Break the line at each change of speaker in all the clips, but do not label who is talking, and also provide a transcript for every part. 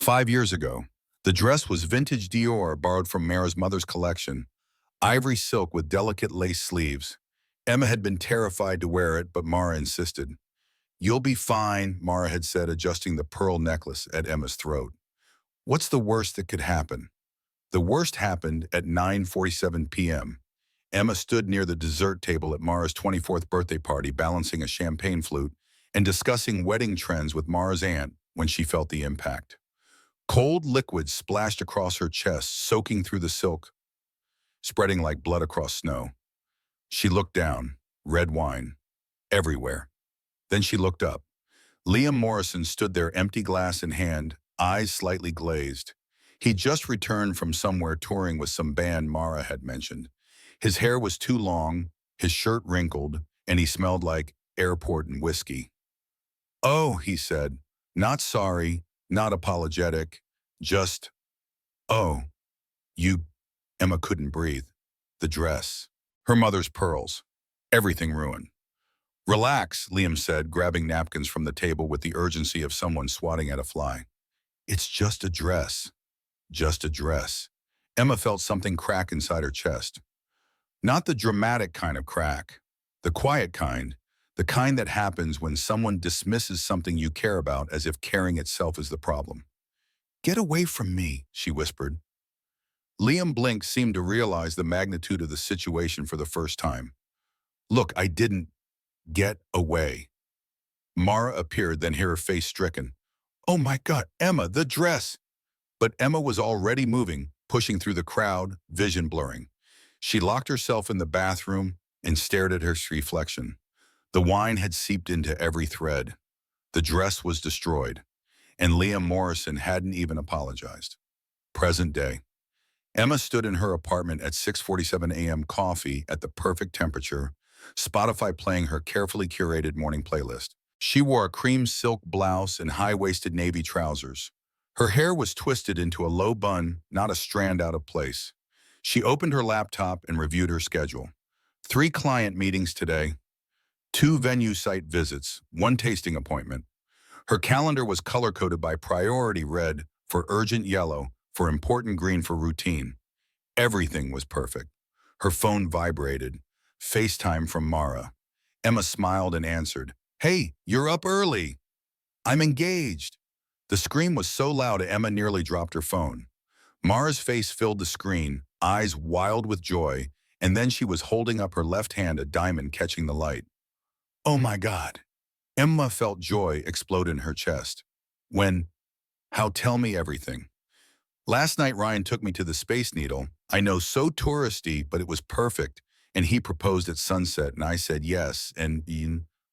5 years ago, the dress was vintage Dior borrowed from Mara's mother's collection, ivory silk with delicate lace sleeves. Emma had been terrified to wear it, but Mara insisted. "You'll be fine," Mara had said, adjusting the pearl necklace at Emma's throat. "What's the worst that could happen?" The worst happened at 9:47 p.m. Emma stood near the dessert table at Mara's 24th birthday party, balancing a champagne flute and discussing wedding trends with Mara's aunt when she felt the impact. Cold liquid splashed across her chest, soaking through the silk, spreading like blood across snow. She looked down, red wine, everywhere. Then she looked up. Liam Morrison stood there, empty glass in hand, eyes slightly glazed. He'd just returned from somewhere touring with some band Mara had mentioned. His hair was too long, his shirt wrinkled, and he smelled like airport and whiskey. "Oh," he said, "not sorry, not apologetic, just, oh, you." Emma couldn't breathe. The dress, her mother's pearls, everything ruined. "Relax," Liam said, grabbing napkins from the table with the urgency of someone swatting at a fly. "It's just a dress. Just a dress." Emma felt something crack inside her chest. Not the dramatic kind of crack, the quiet kind, the kind that happens when someone dismisses something you care about as if caring itself is the problem. "Get away from me," she whispered. Liam blinked, seemed to realize the magnitude of the situation for the first time. "Look, I didn't get away." Mara appeared, then her face stricken. "Oh my God, Emma, the dress!" But Emma was already moving, pushing through the crowd, vision blurring. She locked herself in the bathroom and stared at her reflection. The wine had seeped into every thread. The dress was destroyed, and Liam Morrison hadn't even apologized. Present day. Emma stood in her apartment at 6:47 a.m., coffee at the perfect temperature, Spotify playing her carefully curated morning playlist. She wore a cream silk blouse and high-waisted navy trousers. Her hair was twisted into a low bun, not a strand out of place. She opened her laptop and reviewed her schedule. 3 client meetings today, 2 venue site visits, 1 tasting appointment. Her calendar was color-coded by priority red for urgent, yellow for important, green for routine. Everything was perfect. Her phone vibrated. FaceTime from Mara. Emma smiled and answered. "Hey, you're up early." "I'm engaged." The scream was so loud Emma nearly dropped her phone. Mara's face filled the screen, eyes wild with joy, and then she was holding up her left hand, a diamond catching the light. "Oh my God." Emma felt joy explode in her chest. "When? How? Tell me everything." "Last night Ryan took me to the Space Needle. I know, so touristy, but it was perfect. And he proposed at sunset, and I said yes, and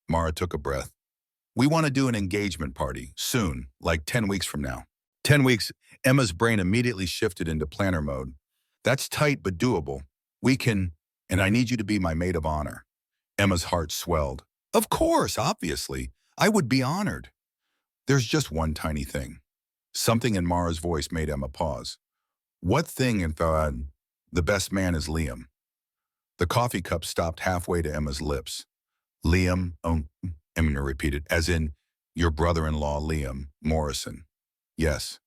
Mara took a breath. "We want to do an engagement party, soon, like 10 weeks from now." 10 weeks, Emma's brain immediately shifted into planner mode. "That's tight but doable. We can, and I need you to be my maid of honor." Emma's heart swelled. "Of course, obviously. I would be honored." "There's just one tiny thing." Something in Mara's voice made Emma pause. "What thing?" And thought, "The best man is Liam." The coffee cup stopped halfway to Emma's lips. "Liam," Emma repeated, "as in your brother-in-law, Liam Morrison." "Yes."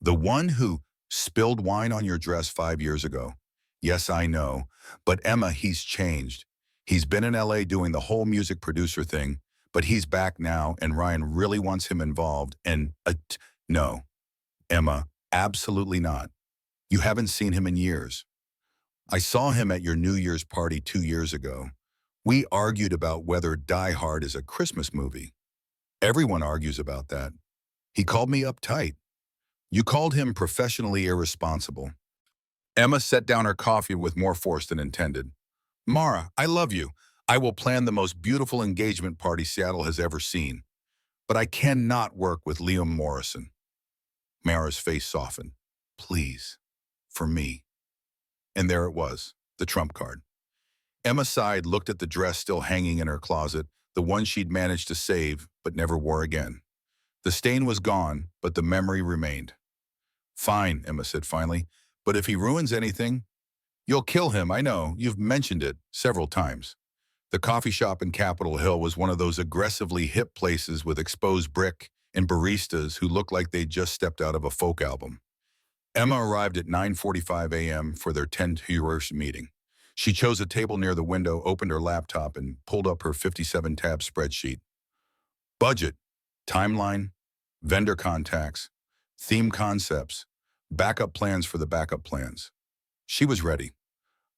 "The one who spilled wine on your dress 5 years ago." "Yes, I know. But Emma, he's changed. He's been in LA doing the whole music producer thing, but he's back now, and Ryan really wants him involved, and, no." "Emma, absolutely not. You haven't seen him in years." "I saw him at your New Year's party 2 years ago. We argued about whether Die Hard is a Christmas movie." "Everyone argues about that." "He called me uptight." "You called him professionally irresponsible." Emma set down her coffee with more force than intended. "Mara, I love you. I will plan the most beautiful engagement party Seattle has ever seen. But I cannot work with Liam Morrison." Mara's face softened. "Please, for me." And there it was, the trump card. Emma sighed, looked at the dress still hanging in her closet, the one she'd managed to save but never wore again. The stain was gone, but the memory remained. "Fine," Emma said finally, "but if he ruins anything—" "You'll kill him, I know. You've mentioned it several times." The coffee shop in Capitol Hill was one of those aggressively hip places with exposed brick and baristas who looked like they'd just stepped out of a folk album. Emma arrived at 9:45 a.m. for their 10-hour meeting. She chose a table near the window, opened her laptop, and pulled up her 57-tab spreadsheet. Budget, timeline, vendor contacts, theme concepts, backup plans for the backup plans. She was ready.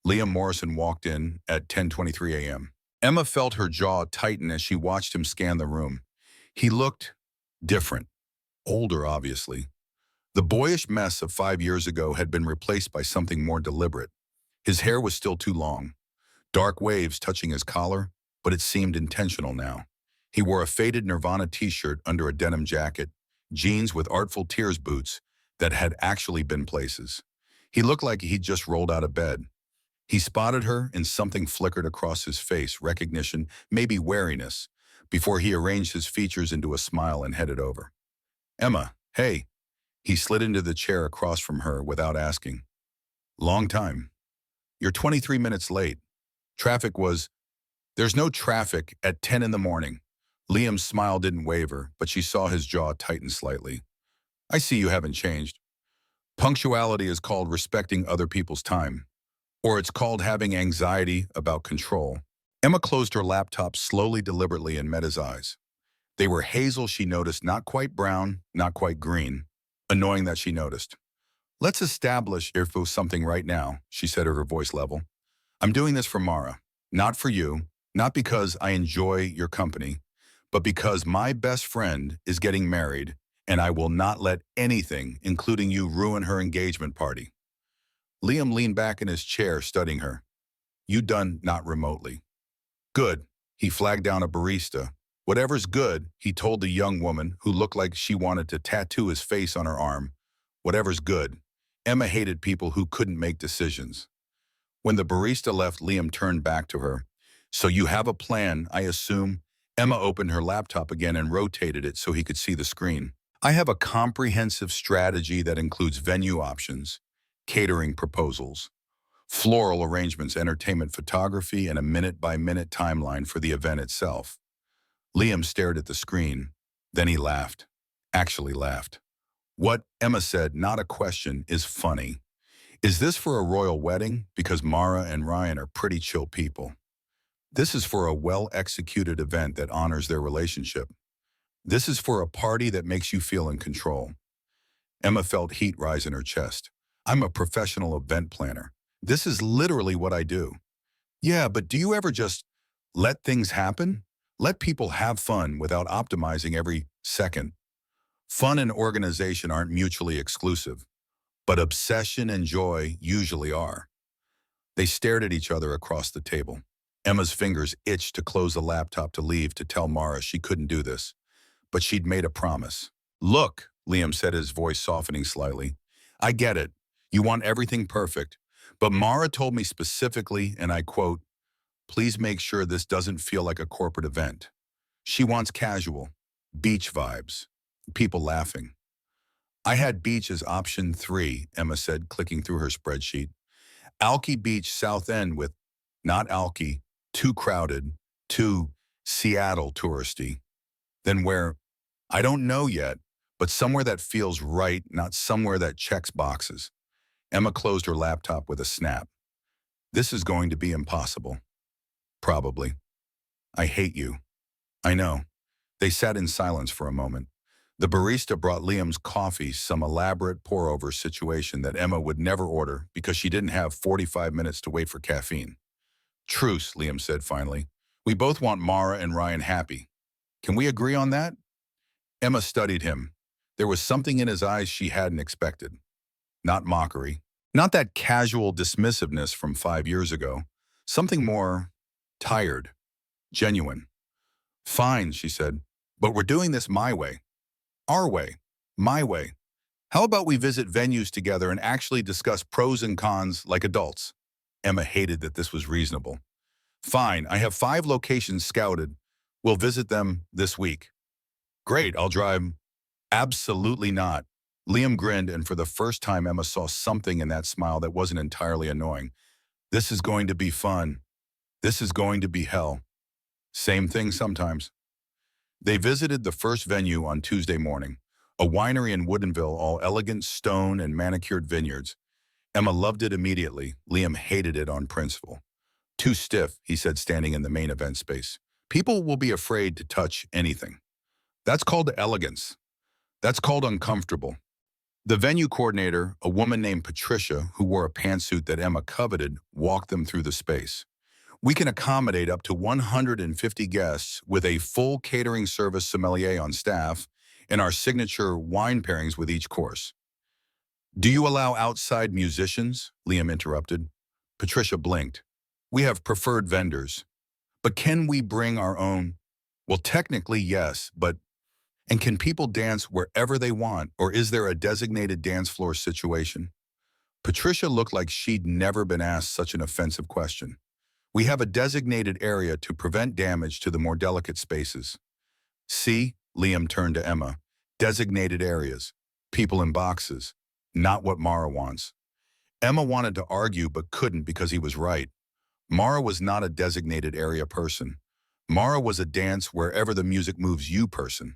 Liam Morrison walked in at 10:23 a.m. Emma felt her jaw tighten as she watched him scan the room. He looked different, older obviously. The boyish mess of 5 years ago had been replaced by something more deliberate. His hair was still too long, dark waves touching his collar, but it seemed intentional now. He wore a faded Nirvana t-shirt under a denim jacket, jeans with Artful Tears boots that had actually been places. He looked like he'd just rolled out of bed. He spotted her and something flickered across his face, recognition, maybe wariness, before he arranged his features into a smile and headed over. Emma, hey. He slid into the chair across from her without asking. Long time. You're 23 minutes late. Traffic was... There's no traffic at 10 in the morning. Liam's smile didn't waver, but she saw his jaw tighten slightly. I see you haven't changed. Punctuality is called respecting other people's time. Or it's called having anxiety about control. Emma closed her laptop slowly, deliberately, and met his eyes. They were hazel, she noticed, not quite brown, not quite green. Annoying that she noticed. Let's establish if it was something right now, she said at her voice level. I'm doing this for Mara, not for you, not because I enjoy your company, but because my best friend is getting married, and I will not let anything, including you, ruin her engagement party. Liam leaned back in his chair, studying her. You done not remotely. Good. He flagged down a barista. Whatever's good, he told the young woman who looked like she wanted to tattoo his face on her arm. Whatever's good. Emma hated people who couldn't make decisions. When the barista left, Liam turned back to her. So you have a plan, I assume? Emma opened her laptop again and rotated it so he could see the screen. I have a comprehensive strategy that includes venue options, catering proposals, floral arrangements, entertainment photography, and a minute-by-minute timeline for the event itself. Liam stared at the screen. Then he laughed. Actually laughed. What, Emma said, not a question, is funny. Is this for a royal wedding? Because Mara and Ryan are pretty chill people. This is for a well-executed event that honors their relationship. This is for a party that makes you feel in control. Emma felt heat rise in her chest. I'm a professional event planner. This is literally what I do. Yeah, but do you ever just let things happen? Let people have fun without optimizing every second. Fun and organization aren't mutually exclusive, but obsession and joy usually are. They stared at each other across the table. Emma's fingers itched to close the laptop to leave, to tell Mara she couldn't do this. But she'd made a promise. Look, Liam said, his voice softening slightly. I get it. You want everything perfect. But Mara told me specifically, and I quote, please make sure this doesn't feel like a corporate event. She wants casual, beach vibes, people laughing. I had beach as option 3, Emma said, clicking through her spreadsheet. Alki Beach, South End with, not Alki, too crowded, too Seattle touristy. Then where? I don't know yet, but somewhere that feels right, not somewhere that checks boxes. Emma closed her laptop with a snap. This is going to be impossible. Probably. I hate you. I know. They sat in silence for a moment. The barista brought Liam's coffee, some elaborate pour-over situation that Emma would never order because she didn't have 45 minutes to wait for caffeine. Truce, Liam said finally. We both want Mara and Ryan happy. Can we agree on that? Emma studied him. There was something in his eyes she hadn't expected. Not mockery. Not that casual dismissiveness from 5 years ago. Something more tired, genuine. Fine, she said, but we're doing this my way. Our way. My way. How about we visit venues together and actually discuss pros and cons like adults? Emma hated that this was reasonable. Fine, I have 5 locations scouted. We'll visit them this week. Great, I'll drive. Absolutely not. Liam grinned, and for the first time Emma saw something in that smile that wasn't entirely annoying. This is going to be fun. This is going to be hell. Same thing sometimes. They visited the first venue on Tuesday morning, a winery in Woodinville, all elegant stone and manicured vineyards. Emma loved it immediately. Liam hated it on principle. Too stiff, he said, standing in the main event space. People will be afraid to touch anything. That's called elegance. That's called uncomfortable. The venue coordinator, a woman named Patricia, who wore a pantsuit that Emma coveted, walked them through the space. We can accommodate up to 150 guests with a full catering service sommelier on staff and our signature wine pairings with each course. Do you allow outside musicians? Liam interrupted. Patricia blinked. We have preferred vendors. But can we bring our own? Well, technically, yes, but and can people dance wherever they want, or is there a designated dance floor situation? Patricia looked like she'd never been asked such an offensive question. We have a designated area to prevent damage to the more delicate spaces. See, Liam turned to Emma, designated areas, people in boxes, not what Mara wants. Emma wanted to argue but couldn't because he was right. Mara was not a designated area person. Mara was a dance wherever the music moves you person.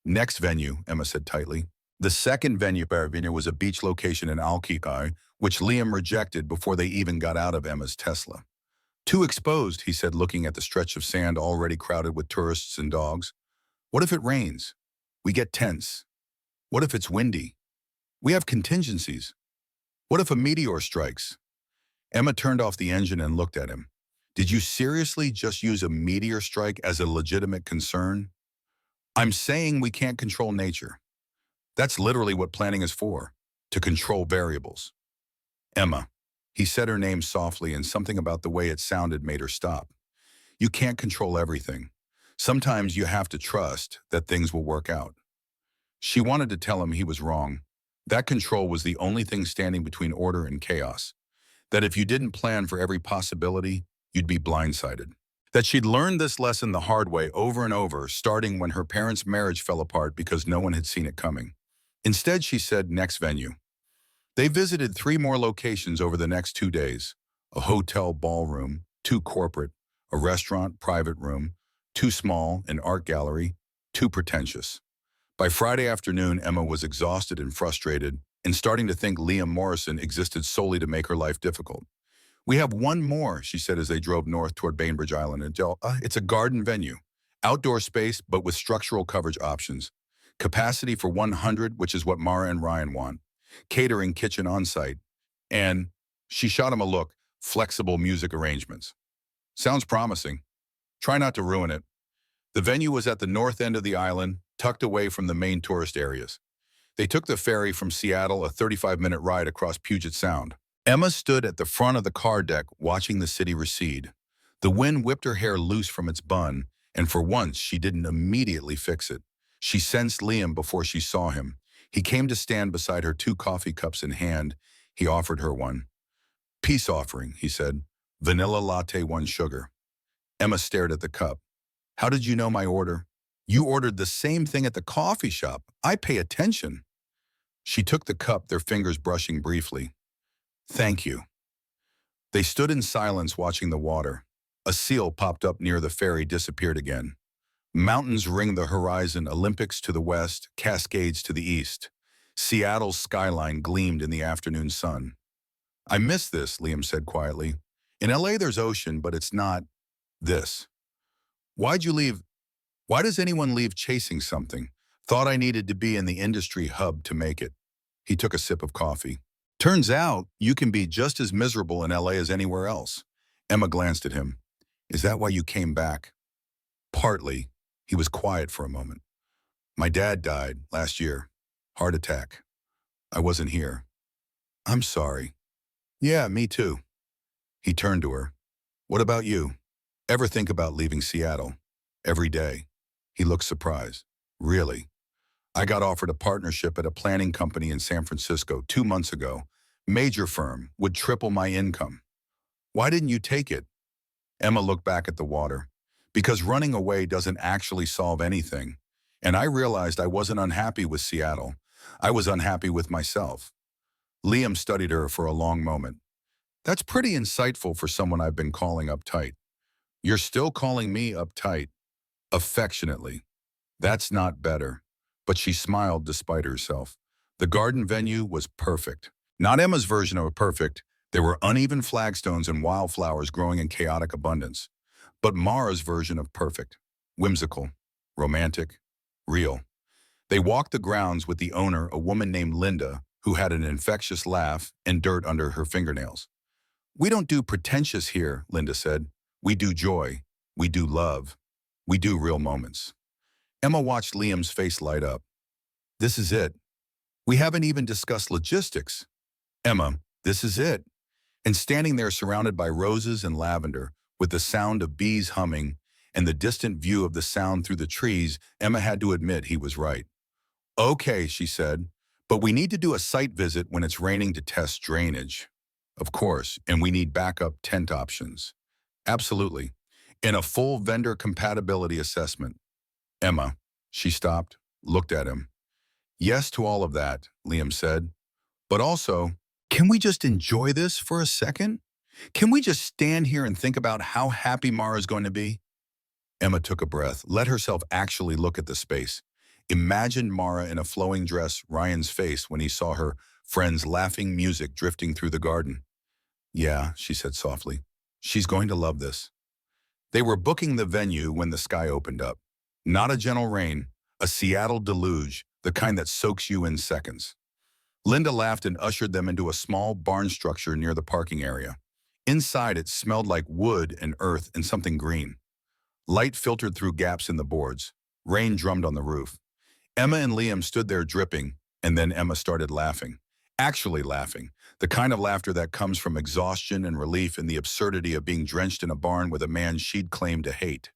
Next venue, Emma said tightly. The second venue was a beach location in Alkikai, which Liam rejected before they even got out of Emma's Tesla. Too exposed, he said, looking at the stretch of sand already crowded with tourists and dogs. What if it rains? We get tense. What if it's windy? We have contingencies. What if a meteor strikes? Emma turned off the engine and looked at him. Did you seriously just use a meteor strike as a legitimate concern? I'm saying we can't control nature. That's literally what planning is for, to control variables. Emma. He said her name softly, and something about the way it sounded made her stop. You can't control everything. Sometimes you have to trust that things will work out. She wanted to tell him he was wrong. That control was the only thing standing between order and chaos. That if you didn't plan for every possibility, you'd be blindsided. That she'd learned this lesson the hard way over and over, starting when her parents' marriage fell apart because no one had seen it coming. Instead, she said, next venue. They visited 3 more locations over the next 2 days. A hotel ballroom, 2 corporate, a restaurant private room, 2 small, an art gallery, 2 pretentious. By Friday afternoon, Emma was exhausted and frustrated and starting to think Liam Morrison existed solely to make her life difficult. We have 1 more, she said as they drove north toward Bainbridge Island. It's a garden venue. Outdoor space, but with structural coverage options. Capacity for 100, which is what Mara and Ryan want. Catering, kitchen on site. And she shot him a look, flexible music arrangements. Sounds promising. Try not to ruin it. The venue was at the north end of the island, tucked away from the main tourist areas. They took the ferry from Seattle, a 35-minute ride across Puget Sound. Emma stood at the front of the car deck watching the city recede. The wind whipped her hair loose from its bun, and for once she didn't immediately fix it. She sensed Liam before she saw him. He came to stand beside her, 2 coffee cups in hand. He offered her one. Peace offering, he said. Vanilla latte, 1 sugar. Emma stared at the cup. How did you know my order? You ordered the same thing at the coffee shop. I pay attention. She took the cup, their fingers brushing briefly. Thank you. They stood in silence watching the water. A seal popped up near the ferry, disappeared again. Mountains ringed the horizon, Olympics to the west, Cascades to the east. Seattle's skyline gleamed in the afternoon sun. I miss this, Liam said quietly. In LA there's ocean, but it's not this. Why'd you leave? Why does anyone leave chasing something? Thought I needed to be in the industry hub to make it. He took a sip of coffee. Turns out you can be just as miserable in LA as anywhere else. Emma glanced at him. Is that why you came back? Partly. He was quiet for a moment. My dad died last year. Heart attack. I wasn't here. I'm sorry. Yeah, me too. He turned to her. What about you? Ever think about leaving Seattle? Every day. He looked surprised. Really? I got offered a partnership at a planning company in San Francisco 2 months ago. Major firm, would triple my income. Why didn't you take it? Emma looked back at the water. Because running away doesn't actually solve anything. And I realized I wasn't unhappy with Seattle. I was unhappy with myself. Liam studied her for a long moment. That's pretty insightful for someone I've been calling uptight. You're still calling me uptight. Affectionately. That's not better. But she smiled despite herself. The garden venue was perfect. Not Emma's version of perfect. There were uneven flagstones and wildflowers growing in chaotic abundance. But Mara's version of perfect. Whimsical, romantic, real. They walked the grounds with the owner, a woman named Linda, who had an infectious laugh and dirt under her fingernails. "We don't do pretentious here," Linda said. "We do joy. We do love. We do real moments." Emma watched Liam's face light up. "This is it. We haven't even discussed logistics." "Emma, this is it." And standing there surrounded by roses and lavender, with the sound of bees humming and the distant view of the sound through the trees, Emma had to admit he was right. "Okay," she said, "but we need to do a site visit when it's raining to test drainage." "Of course, and we need backup tent options." "Absolutely. And a full vendor compatibility assessment." "Emma." She stopped, looked at him. "Yes to all of that," Liam said. "But also, can we just enjoy this for a second? Can we just stand here and think about how happy Mara's going to be?" Emma took a breath, let herself actually look at the space. Imagine Mara in a flowing dress, Ryan's face when he saw her friends' laughing music drifting through the garden. "Yeah," she said softly. "She's going to love this." They were booking the venue when the sky opened up. Not a gentle rain, a Seattle deluge, the kind that soaks you in seconds. Linda laughed and ushered them into a small barn structure near the parking area. Inside, it smelled like wood and earth and something green. Light filtered through gaps in the boards. Rain drummed on the roof. Emma and Liam stood there dripping, and then Emma started laughing. Actually laughing, the kind of laughter that comes from exhaustion and relief in the absurdity of being drenched in a barn with a man she'd claimed to hate.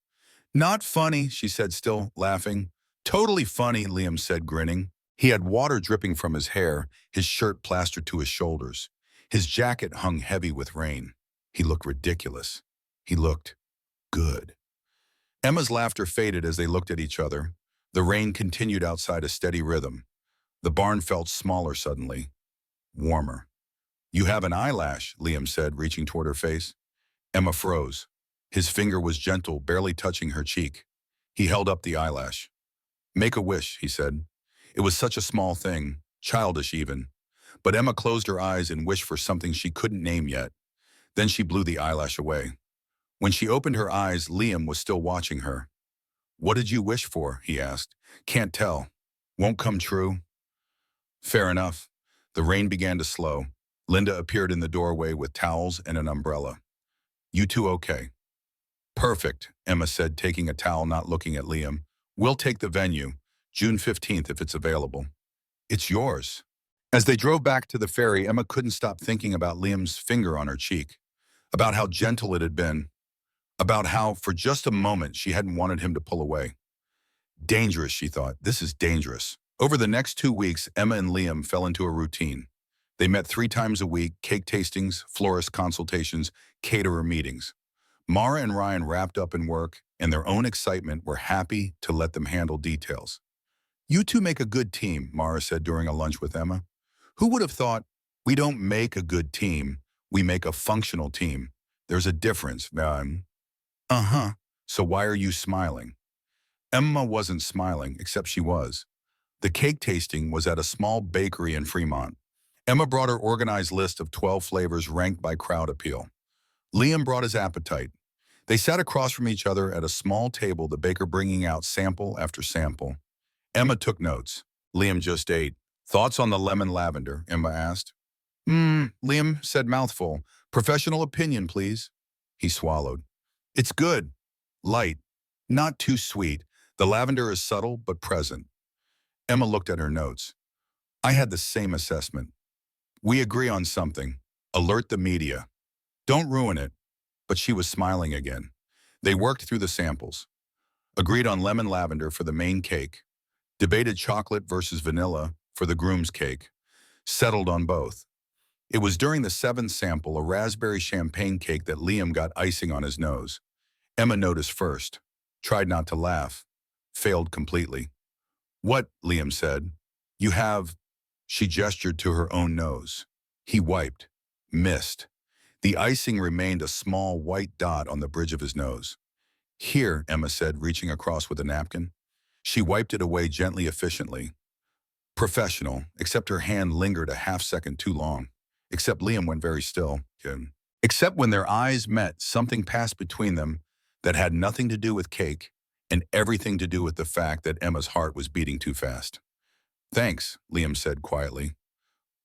"Not funny," she said, still laughing. "Totally funny," Liam said, grinning. He had water dripping from his hair, his shirt plastered to his shoulders. His jacket hung heavy with rain. He looked ridiculous. He looked good. Emma's laughter faded as they looked at each other. The rain continued outside a steady rhythm. The barn felt smaller suddenly, warmer. "You have an eyelash," Liam said, reaching toward her face. Emma froze. His finger was gentle, barely touching her cheek. He held up the eyelash. "Make a wish," he said. It was such a small thing, childish even. But Emma closed her eyes and wished for something she couldn't name yet. Then she blew the eyelash away. When she opened her eyes, Liam was still watching her. "What did you wish for?" he asked. "Can't tell. Won't come true." Fair enough. The rain began to slow. Linda appeared in the doorway with towels and an umbrella. "You two okay?" "Perfect," Emma said, taking a towel, not looking at Liam. "We'll take the venue, June 15th if it's available." "It's yours." As they drove back to the ferry, Emma couldn't stop thinking about Liam's finger on her cheek, about how gentle it had been, about how, for just a moment, she hadn't wanted him to pull away. Dangerous, she thought. This is dangerous. Over the next 2 weeks, Emma and Liam fell into a routine. They met 3 times a week, cake tastings, florist consultations, caterer meetings. Mara and Ryan, wrapped up in work and their own excitement, were happy to let them handle details. "You two make a good team," Mara said during a lunch with Emma. "Who would have thought? We don't make a good team. We make a functional team. There's a difference." Uh-huh. "So why are you smiling?" Emma wasn't smiling, except she was. The cake tasting was at a small bakery in Fremont. Emma brought her organized list of 12 flavors ranked by crowd appeal. Liam brought his appetite. They sat across from each other at a small table, the baker bringing out sample after sample. Emma took notes. Liam just ate. "Thoughts on the lemon lavender?" Emma asked. Liam said, mouthful. "Professional opinion, please." He swallowed. "It's good. Light. Not too sweet. The lavender is subtle but present." Emma looked at her notes. "I had the same assessment. We agree on something. Alert the media. Don't ruin it." But she was smiling again. They worked through the samples. Agreed on lemon lavender for the main cake. Debated chocolate versus vanilla for the groom's cake. Settled on both. It was during the 7th sample, a raspberry champagne cake, that Liam got icing on his nose. Emma noticed first. Tried not to laugh. Failed completely. "What?" Liam said. "You have..." She gestured to her own nose. He wiped. Missed. The icing remained a small white dot on the bridge of his nose. "Here," Emma said, reaching across with a napkin. She wiped it away gently, efficiently. Professional, except her hand lingered a half-second too long. Except Liam went very still. Except when their eyes met, something passed between them that had nothing to do with cake and everything to do with the fact that Emma's heart was beating too fast. "Thanks," Liam said quietly.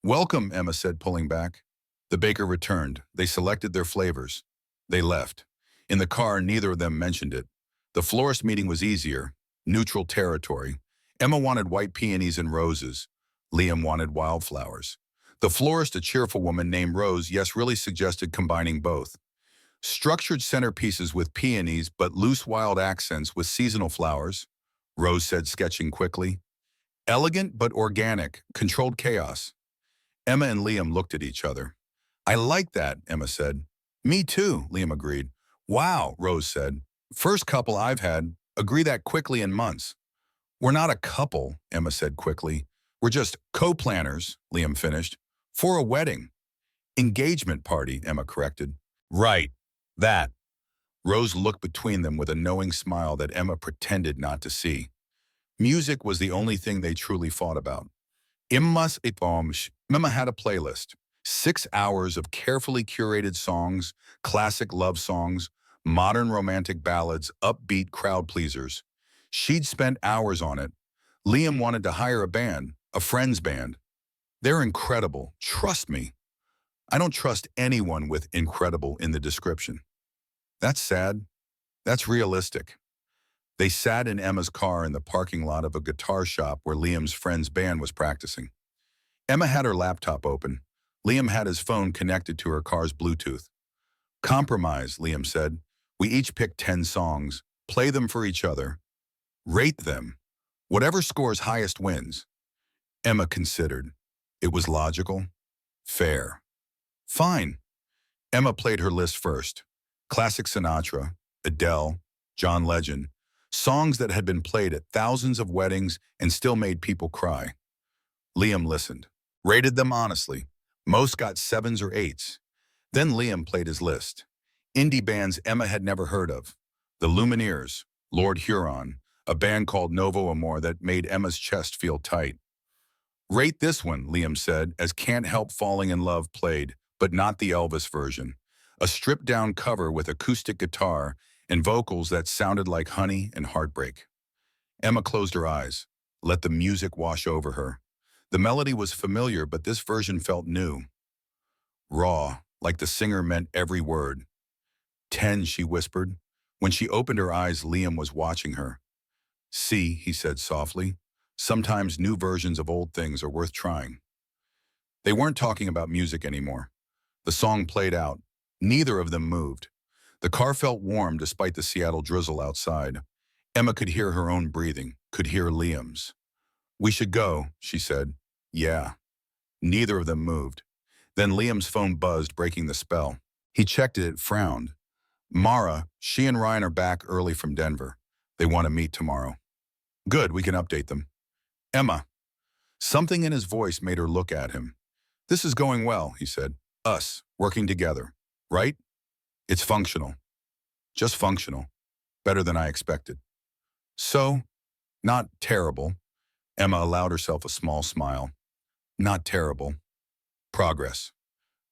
"Welcome," Emma said, pulling back. The baker returned. They selected their flavors. They left. In the car, neither of them mentioned it. The florist meeting was easier, neutral territory. Emma wanted white peonies and roses. Liam wanted wildflowers. The florist, a cheerful woman named Rose, yes, really suggested combining both. Structured centerpieces with peonies, but loose wild accents with seasonal flowers, Rose said, sketching quickly. Elegant but organic, controlled chaos. Emma and Liam looked at each other. "I like that," Emma said. "Me too," Liam agreed. "Wow," Rose said. "First couple I've had. Agree that quickly in months." "We're not a couple," Emma said quickly. "We're just co-planners," Liam finished. "For a wedding." "Engagement party," Emma corrected. "Right. That." Rose looked between them with a knowing smile that Emma pretended not to see. Music was the only thing they truly fought about. Emma had a playlist. 6 hours of carefully curated songs, classic love songs, modern romantic ballads, upbeat crowd pleasers. She'd spent hours on it. Liam wanted to hire a band, a friend's band. "They're incredible, trust me." "I don't trust anyone with incredible in the description." "That's sad. That's realistic." They sat in Emma's car in the parking lot of a guitar shop where Liam's friend's band was practicing. Emma had her laptop open. Liam had his phone connected to her car's Bluetooth. "Compromise," Liam said. "We each pick 10 songs. Play them for each other. Rate them. Whatever scores highest wins." Emma considered. It was logical. Fair. "Fine." Emma played her list first. Classic Sinatra, Adele, John Legend. Songs that had been played at thousands of weddings and still made people cry. Liam listened. Rated them honestly. Most got 7s or 8s. Then Liam played his list. Indie bands Emma had never heard of. The Lumineers, Lord Huron, a band called Novo Amor that made Emma's chest feel tight. "Rate this one," Liam said, as Can't Help Falling in Love played, but not the Elvis version. A stripped-down cover with acoustic guitar and vocals that sounded like honey and heartbreak. Emma closed her eyes, let the music wash over her. The melody was familiar, but this version felt new. Raw, like the singer meant every word. 10, she whispered. When she opened her eyes, Liam was watching her. "See," he said softly, "sometimes new versions of old things are worth trying." They weren't talking about music anymore. The song played out. Neither of them moved. The car felt warm despite the Seattle drizzle outside. Emma could hear her own breathing, could hear Liam's. "We should go," she said. "Yeah." Neither of them moved. Then Liam's phone buzzed, breaking the spell. He checked it, frowned. "Mara, she and Ryan are back early from Denver. They want to meet tomorrow." "Good, we can update them." "Emma." Something in his voice made her look at him. "This is going well," he said. "Us, working together. Right? It's functional. Just functional. Better than I expected." "So, not terrible." Emma allowed herself a small smile. "Not terrible. Progress."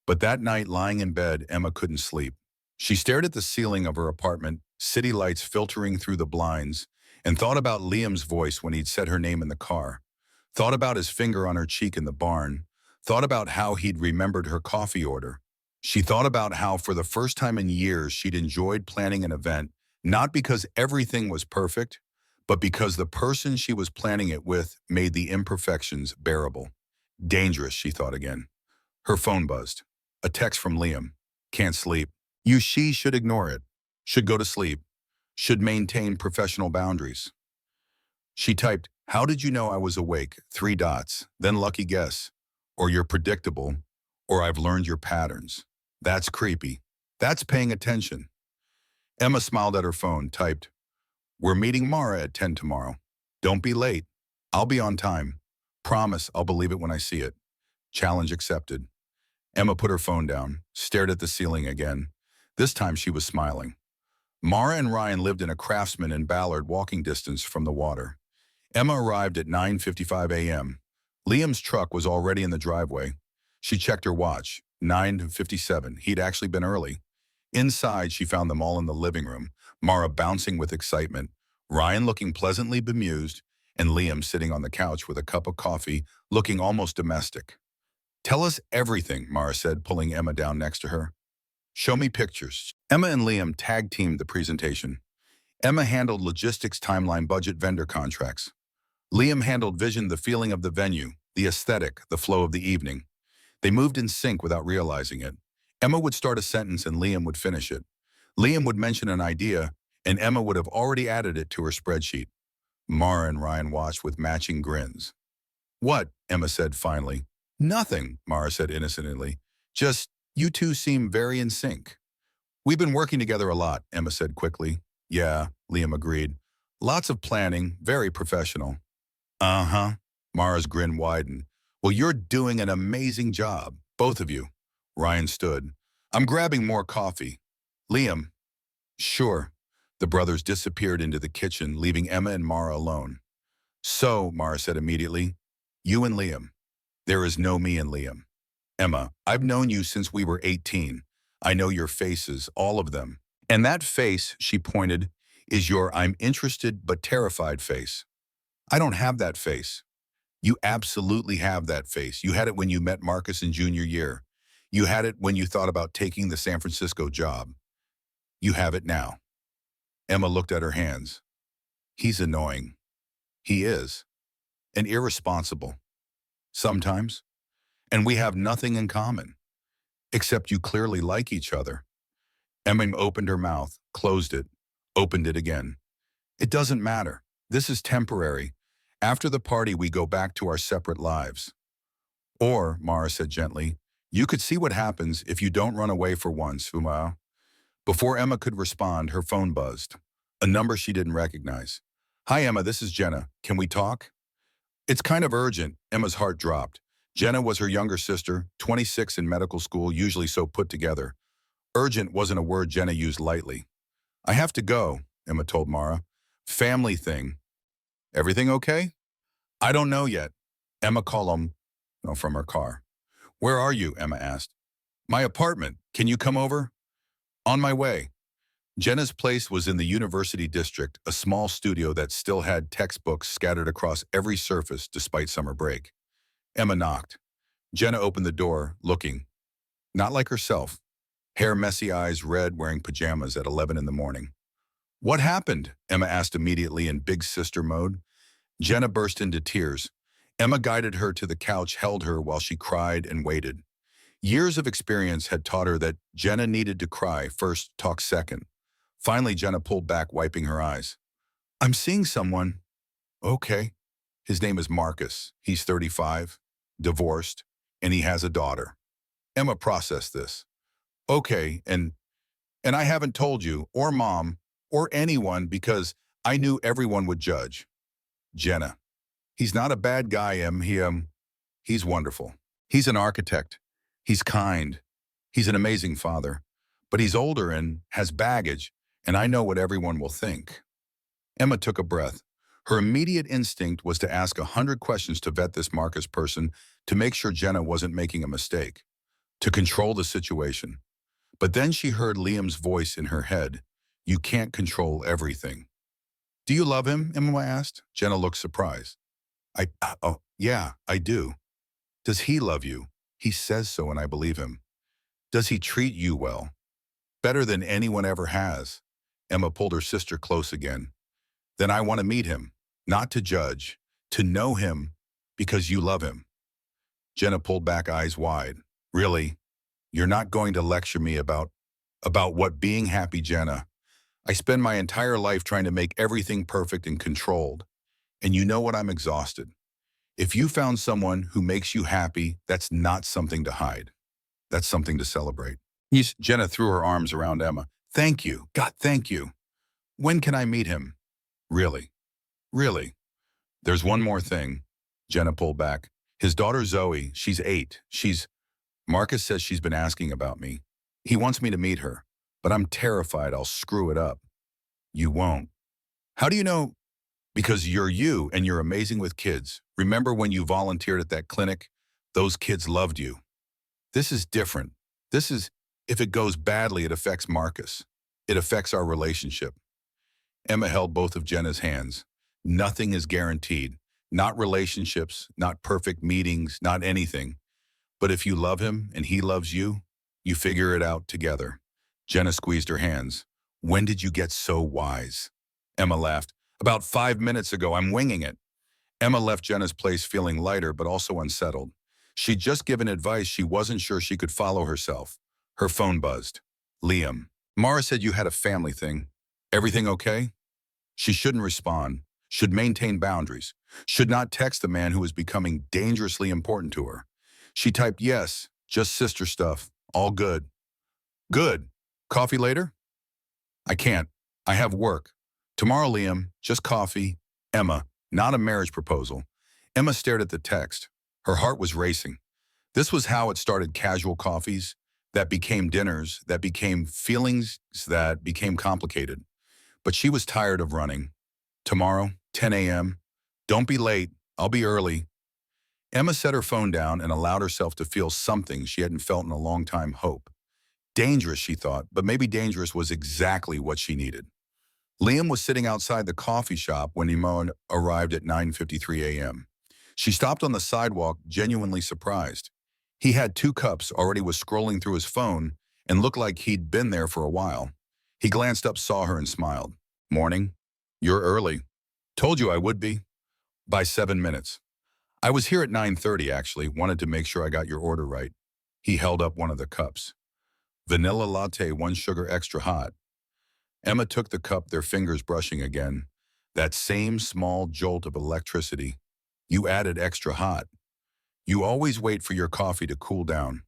But that night, lying in bed, Emma couldn't sleep. She stared at the ceiling of her apartment, city lights filtering through the blinds, and thought about Liam's voice when he'd said her name in the car. Thought about his finger on her cheek in the barn. Thought about how he'd remembered her coffee order. She thought about how, for the first time in years, she'd enjoyed planning an event, not because everything was perfect, but because the person she was planning it with made the imperfections bearable. Dangerous, she thought again. Her phone buzzed. A text from Liam. "Can't sleep. She should ignore it. Should go to sleep. Should maintain professional boundaries." She typed, "How did you know I was awake? 3 dots. Then lucky guess. Or you're predictable. Or I've learned your patterns. That's creepy. That's paying attention." Emma smiled at her phone, typed, "We're meeting Mara at 10 tomorrow. Don't be late. I'll be on time. Promise I'll believe it when I see it. Challenge accepted." Emma put her phone down, stared at the ceiling again. This time she was smiling. Mara and Ryan lived in a Craftsman in Ballard walking distance from the water. Emma arrived at 9:55 a.m. Liam's truck was already in the driveway. She checked her watch. 9:57. He'd actually been early. Inside, she found them all in the living room, Mara bouncing with excitement, Ryan looking pleasantly bemused, and Liam sitting on the couch with a cup of coffee, looking almost domestic. "Tell us everything," Mara said, pulling Emma down next to her. "Show me pictures." Emma and Liam tag-teamed the presentation. Emma handled logistics, timeline, budget, vendor contracts. Liam handled vision, the feeling of the venue, the aesthetic, the flow of the evening. They moved in sync without realizing it. Emma would start a sentence and Liam would finish it. Liam would mention an idea, and Emma would have already added it to her spreadsheet. Mara and Ryan watched with matching grins. "What?" Emma said finally. "Nothing," Mara said innocently. "Just, you two seem very in sync." "We've been working together a lot," Emma said quickly. "Yeah," Liam agreed. "Lots of planning, very professional." "Uh-huh." Mara's grin widened. "Well, you're doing an amazing job, both of you." Ryan stood. "I'm grabbing more coffee." "Liam." "Sure." The brothers disappeared into the kitchen, leaving Emma and Mara alone. "So," Mara said immediately, "you and Liam." "There is no me and Liam." "Emma, I've known you since we were 18. I know your faces, all of them. And that face," she pointed, "is your I'm interested but terrified face." "I don't have that face." "You absolutely have that face. You had it when you met Marcus in junior year. You had it when you thought about taking the San Francisco job. You have it now." Emma looked at her hands. "He's annoying." "He is. And irresponsible. Sometimes. And we have nothing in common. Except you clearly like each other." Emma opened her mouth, closed it, opened it again. "It doesn't matter. This is temporary. After the party, we go back to our separate lives." "Or," Mara said gently, "you could see what happens if you don't run away for once, Uma." Before Emma could respond, her phone buzzed. A number she didn't recognize. "Hi, Emma, this is Jenna. Can we talk?" "It's kind of urgent." Emma's heart dropped. Jenna was her younger sister, 26 in medical school, usually so put together. Urgent wasn't a word Jenna used lightly. "I have to go," Emma told Mara. "Family thing." "Everything okay?" "I don't know yet." Emma called him from her car. "Where are you?" Emma asked. "My apartment. Can you come over?" "On my way." Jenna's place was in the University District, a small studio that still had textbooks scattered across every surface despite summer break. Emma knocked. Jenna opened the door, looking. Not like herself. Hair messy, eyes red, wearing pajamas at 11 in the morning. "What happened?" Emma asked immediately in big sister mode. Jenna burst into tears. Emma guided her to the couch, held her while she cried and waited. Years of experience had taught her that Jenna needed to cry first, talk second. Finally, Jenna pulled back, wiping her eyes. "I'm seeing someone." "Okay." "His name is Marcus. He's 35, divorced, and he has a daughter." Emma processed this. "Okay, and I haven't told you, or Mom, or anyone because I knew everyone would judge." Jenna. "He's not a bad guy, Em. He's wonderful. He's an architect. He's kind. He's an amazing father. But he's older and has baggage, and I know what everyone will think." Emma took a breath. Her immediate instinct was to ask 100 questions to vet this Marcus person to make sure Jenna wasn't making a mistake, to control the situation. But then she heard Liam's voice in her head. "You can't control everything." "Do you love him?" Emma asked. Jenna looked surprised. Oh, yeah, I do." "Does he love you?" "He says so and I believe him." "Does he treat you well?" "Better than anyone ever has." Emma pulled her sister close again. "Then I want to meet him, not to judge, to know him because you love him." Jenna pulled back, eyes wide. "Really? You're not going to lecture me about what being happy, Jenna? I spend my entire life trying to make everything perfect and controlled. And you know what? I'm exhausted. If you found someone who makes you happy, that's not something to hide. That's something to celebrate." Jenna threw her arms around Emma. "Thank you. God, thank you. When can I meet him?" "Really? Really? There's one more thing." Jenna pulled back. "His daughter Zoe, she's 8. Marcus says she's been asking about me. He wants me to meet her, but I'm terrified I'll screw it up." "You won't." "How do you know?" Because you're you and you're amazing with kids. Remember when you volunteered at that clinic? Those kids loved you. This is different. This is, if it goes badly, it affects Marcus. It affects our relationship. Emma held both of Jenna's hands. Nothing is guaranteed. Not relationships, not perfect meetings, not anything. But if you love him and he loves you, you figure it out together. Jenna squeezed her hands. When did you get so wise? Emma laughed. About 5 minutes ago, I'm winging it. Emma left Jenna's place feeling lighter but also unsettled. She'd just given advice she wasn't sure she could follow herself. Her phone buzzed. Liam. Mara said you had a family thing. Everything okay? She shouldn't respond, should maintain boundaries, should not text the man who was becoming dangerously important to her. She typed yes, just sister stuff, all good. Good. Coffee later? I can't. I have work. Tomorrow, Liam, just coffee. Emma, not a marriage proposal. Emma stared at the text. Her heart was racing. This was how it started: casual coffees, that became dinners, that became feelings, that became complicated. But she was tired of running. Tomorrow, 10 a.m. Don't be late. I'll be early. Emma set her phone down and allowed herself to feel something she hadn't felt in a long time: hope. Dangerous, she thought, but maybe dangerous was exactly what she needed. Liam was sitting outside the coffee shop when Imone arrived at 9:53 a.m. She stopped on the sidewalk, genuinely surprised. He had 2 cups, already was scrolling through his phone, and looked like he'd been there for a while. He glanced up, saw her, and smiled. Morning. You're early. Told you I would be. By 7 minutes. I was here at 9:30, actually. Wanted to make sure I got your order right. He held up one of the cups. Vanilla latte, 1 sugar extra hot. Emma took the cup, their fingers brushing again. That same small jolt of electricity. You added extra hot. You always wait for your coffee to cool down.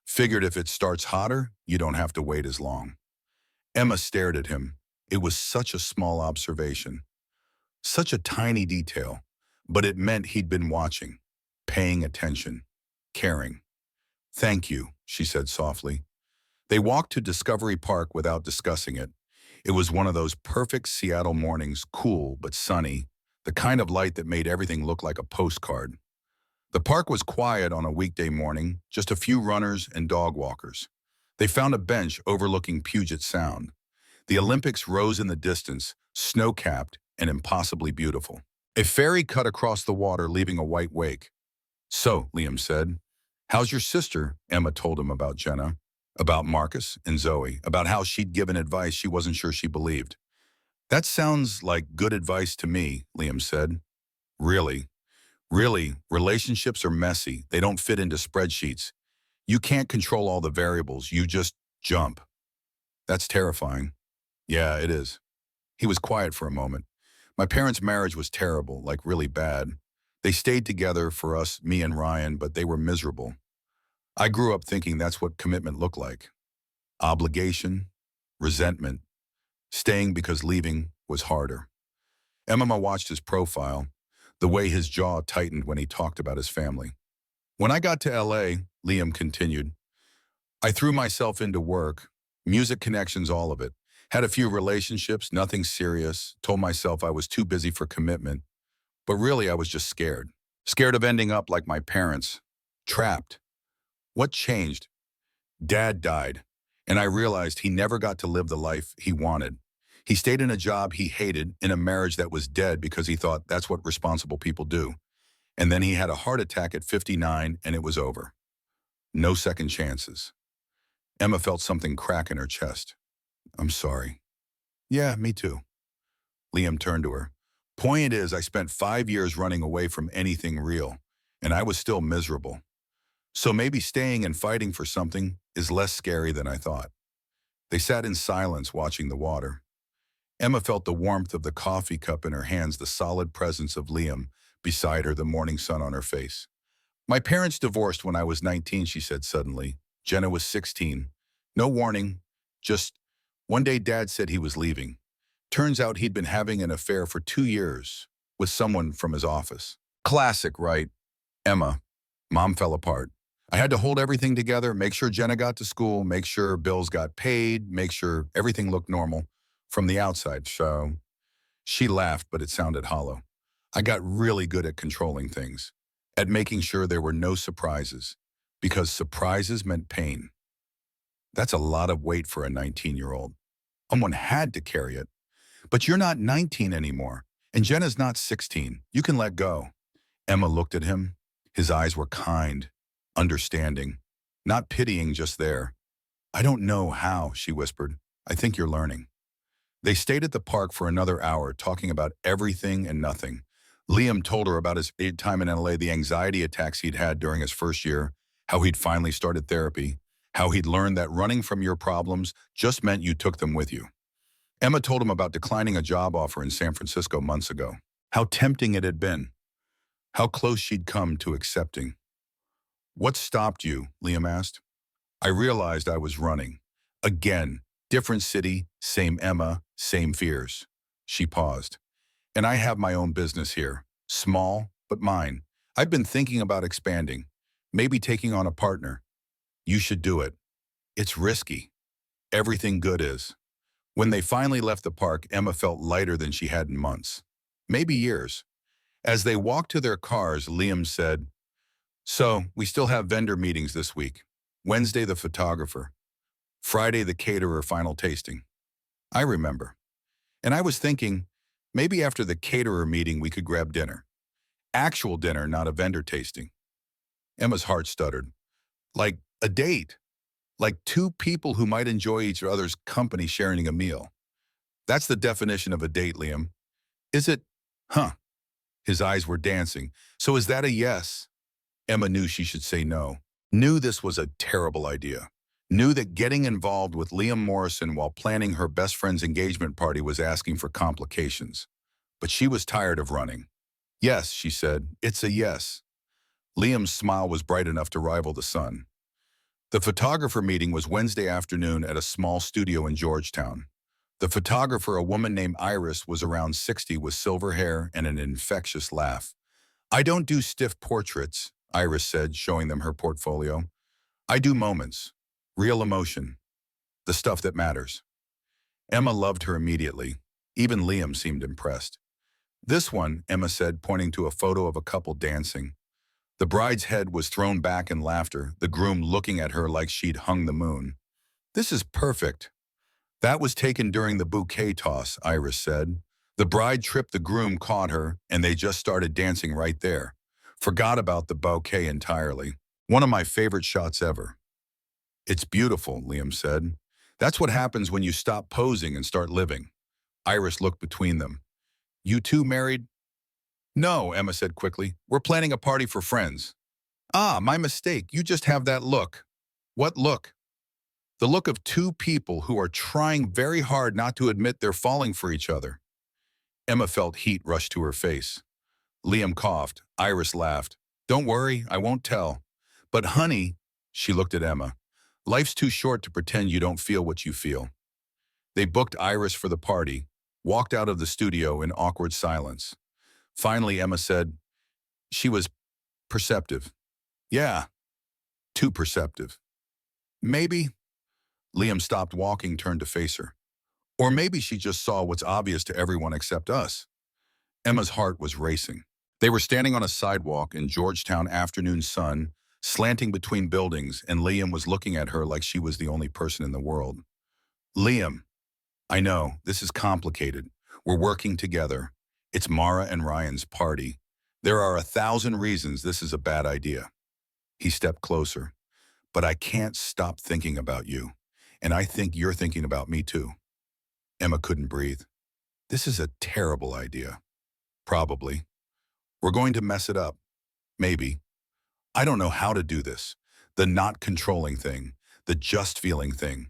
Figured if it starts hotter, you don't have to wait as long. Emma stared at him. It was such a small observation. Such a tiny detail. But it meant he'd been watching, paying attention, caring. Thank you, she said softly. They walked to Discovery Park without discussing it. It was one of those perfect Seattle mornings, cool but sunny, the kind of light that made everything look like a postcard. The park was quiet on a weekday morning, just a few runners and dog walkers. They found a bench overlooking Puget Sound. The Olympics rose in the distance, snow-capped and impossibly beautiful. A ferry cut across the water, leaving a white wake. So, Liam said, how's your sister? Emma told him about Jenna, about Marcus and Zoe, about how she'd given advice she wasn't sure she believed. That sounds like good advice to me, Liam said. Really, relationships are messy. They don't fit into spreadsheets. You can't control all the variables. You just jump. That's terrifying. Yeah, it is. He was quiet for a moment. My parents' marriage was terrible, like really bad. They stayed together for us, me and Ryan, but they were miserable. I grew up thinking that's what commitment looked like. Obligation, resentment, staying because leaving was harder. Emma watched his profile, the way his jaw tightened when he talked about his family. When I got to LA, Liam continued, I threw myself into work, music connections, all of it. Had a few relationships, nothing serious, told myself I was too busy for commitment. But really, I was just scared. Scared of ending up like my parents. Trapped. What changed? Dad died, and I realized he never got to live the life he wanted. He stayed in a job he hated, in a marriage that was dead because he thought that's what responsible people do. And then he had a heart attack at 59, and it was over. No second chances. Emma felt something crack in her chest. I'm sorry. Yeah, me too. Liam turned to her. Point is, I spent 5 years running away from anything real, and I was still miserable. So maybe staying and fighting for something is less scary than I thought. They sat in silence, watching the water. Emma felt the warmth of the coffee cup in her hands, the solid presence of Liam beside her, the morning sun on her face. My parents divorced when I was 19, she said suddenly. Jenna was 16. No warning, just one day Dad said he was leaving. Turns out he'd been having an affair for 2 years with someone from his office. Classic, right? Emma. Mom fell apart. I had to hold everything together, make sure Jenna got to school, make sure bills got paid, make sure everything looked normal from the outside. So She laughed, but it sounded hollow. I got really good at controlling things, at making sure there were no surprises, because surprises meant pain. That's a lot of weight for a 19-year-old. Someone had to carry it. But you're not 19 anymore, and Jenna's not 16. You can let go. Emma looked at him. His eyes were kind, understanding, not pitying, just there. I don't know how, she whispered. I think you're learning. They stayed at the park for another hour, talking about everything and nothing. Liam told her about his time in LA, the anxiety attacks he'd had during his first year, how he'd finally started therapy, how he'd learned that running from your problems just meant you took them with you. Emma told him about declining a job offer in San Francisco months ago, how tempting it had been, how close she'd come to accepting. What stopped you? Liam asked. I realized I was running. Again, different city, same Emma, same fears. She paused. And I have my own business here. Small, but mine. I've been thinking about expanding, maybe taking on a partner. You should do it. It's risky. Everything good is. When they finally left the park, Emma felt lighter than she had in months. Maybe years. As they walked to their cars, Liam said, So, we still have vendor meetings this week. Wednesday, the photographer. Friday, the caterer final tasting. I remember. And I was thinking, maybe after the caterer meeting we could grab dinner. Actual dinner, not a vendor tasting. Emma's heart stuttered. Like a date. Like two people who might enjoy each other's company sharing a meal. That's the definition of a date, Liam. Is it? Huh. His eyes were dancing. So is that a yes? Emma knew she should say no. Knew this was a terrible idea. Knew that getting involved with Liam Morrison while planning her best friend's engagement party was asking for complications. But she was tired of running. Yes, she said, it's a yes. Liam's smile was bright enough to rival the sun. The photographer meeting was Wednesday afternoon at a small studio in Georgetown. The photographer, a woman named Iris, was around 60 with silver hair and an infectious laugh. I don't do stiff portraits, Iris said, showing them her portfolio. I do moments, real emotion, the stuff that matters. Emma loved her immediately. Even Liam seemed impressed. This one, Emma said, pointing to a photo of a couple dancing. The bride's head was thrown back in laughter, the groom looking at her like she'd hung the moon. This is perfect. That was taken during the bouquet toss, Iris said. The bride tripped, the groom caught her, and they just started dancing right there. Forgot about the bouquet entirely. One of my favorite shots ever. It's beautiful, Liam said. That's what happens when you stop posing and start living. Iris looked between them. You two married? No, Emma said quickly. We're planning a party for friends. Ah, my mistake. You just have that look. What look? The look of two people who are trying very hard not to admit they're falling for each other. Emma felt heat rush to her face. Liam coughed. Iris laughed. Don't worry, I won't tell. But honey, she looked at Emma, life's too short to pretend you don't feel what you feel. They booked Iris for the party, walked out of the studio in awkward silence. Finally, Emma said, she was perceptive. Yeah, too perceptive. Maybe. Liam stopped walking, turned to face her. Or maybe she just saw what's obvious to everyone except us. Emma's heart was racing. They were standing on a sidewalk in Georgetown afternoon sun, slanting between buildings, and Liam was looking at her like she was the only person in the world. Liam, I know, this is complicated. We're working together. It's Mara and Ryan's party. There are 1,000 reasons this is a bad idea. He stepped closer. But I can't stop thinking about you. And I think you're thinking about me too. Emma couldn't breathe. This is a terrible idea. Probably. We're going to mess it up. Maybe. I don't know how to do this. The not controlling thing. The just feeling thing.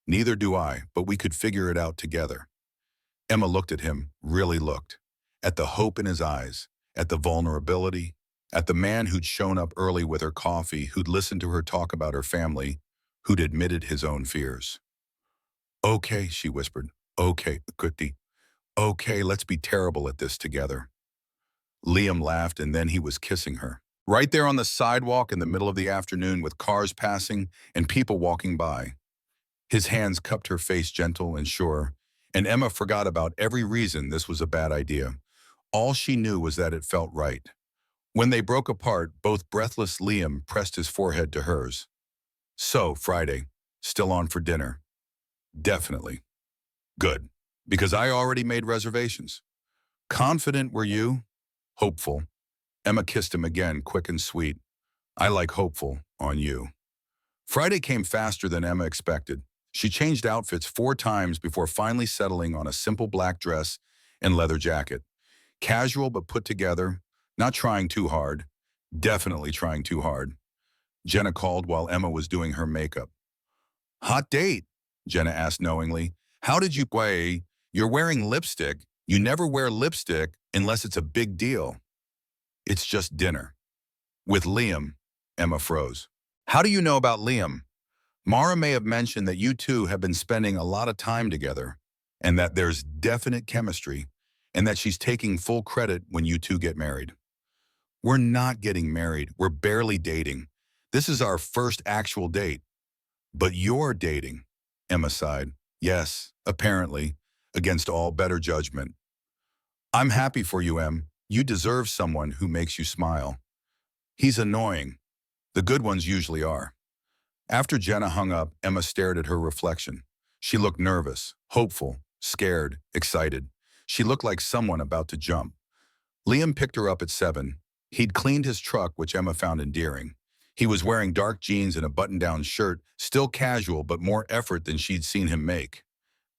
Neither do I, but we could figure it out together. Emma looked at him, really looked. At the hope in his eyes. At the vulnerability. At the man who'd shown up early with her coffee, who'd listened to her talk about her family, who'd admitted his own fears. Okay, she whispered. Okay, Kuti. Okay, let's be terrible at this together. Liam laughed, and then he was kissing her. Right there on the sidewalk in the middle of the afternoon with cars passing and people walking by. His hands cupped her face, gentle and sure, and Emma forgot about every reason this was a bad idea. All she knew was that it felt right. When they broke apart, both breathless Liam pressed his forehead to hers. So, Friday, still on for dinner? Definitely. Good. Because I already made reservations. Confident were you? Hopeful. Emma kissed him again, quick and sweet. I like hopeful on you. Friday came faster than Emma expected. She changed outfits 4 times before finally settling on a simple black dress and leather jacket. Casual but put together, not trying too hard. Definitely trying too hard. Jenna called while Emma was doing her makeup. Hot date? Jenna asked knowingly. How did you play? You're wearing lipstick. You never wear lipstick unless it's a big deal. It's just dinner. With Liam, Emma froze. How do you know about Liam? Mara may have mentioned that you two have been spending a lot of time together, and that there's definite chemistry, and that she's taking full credit when you two get married. We're not getting married. We're barely dating. This is our first actual date. But you're dating, Emma sighed. Yes, apparently, against all better judgment. I'm happy for you, Em. You deserve someone who makes you smile. He's annoying. The good ones usually are. After Jenna hung up, Emma stared at her reflection. She looked nervous, hopeful, scared, excited. She looked like someone about to jump. Liam picked her up at 7. He'd cleaned his truck, which Emma found endearing. He was wearing dark jeans and a button-down shirt, still casual but more effort than she'd seen him make.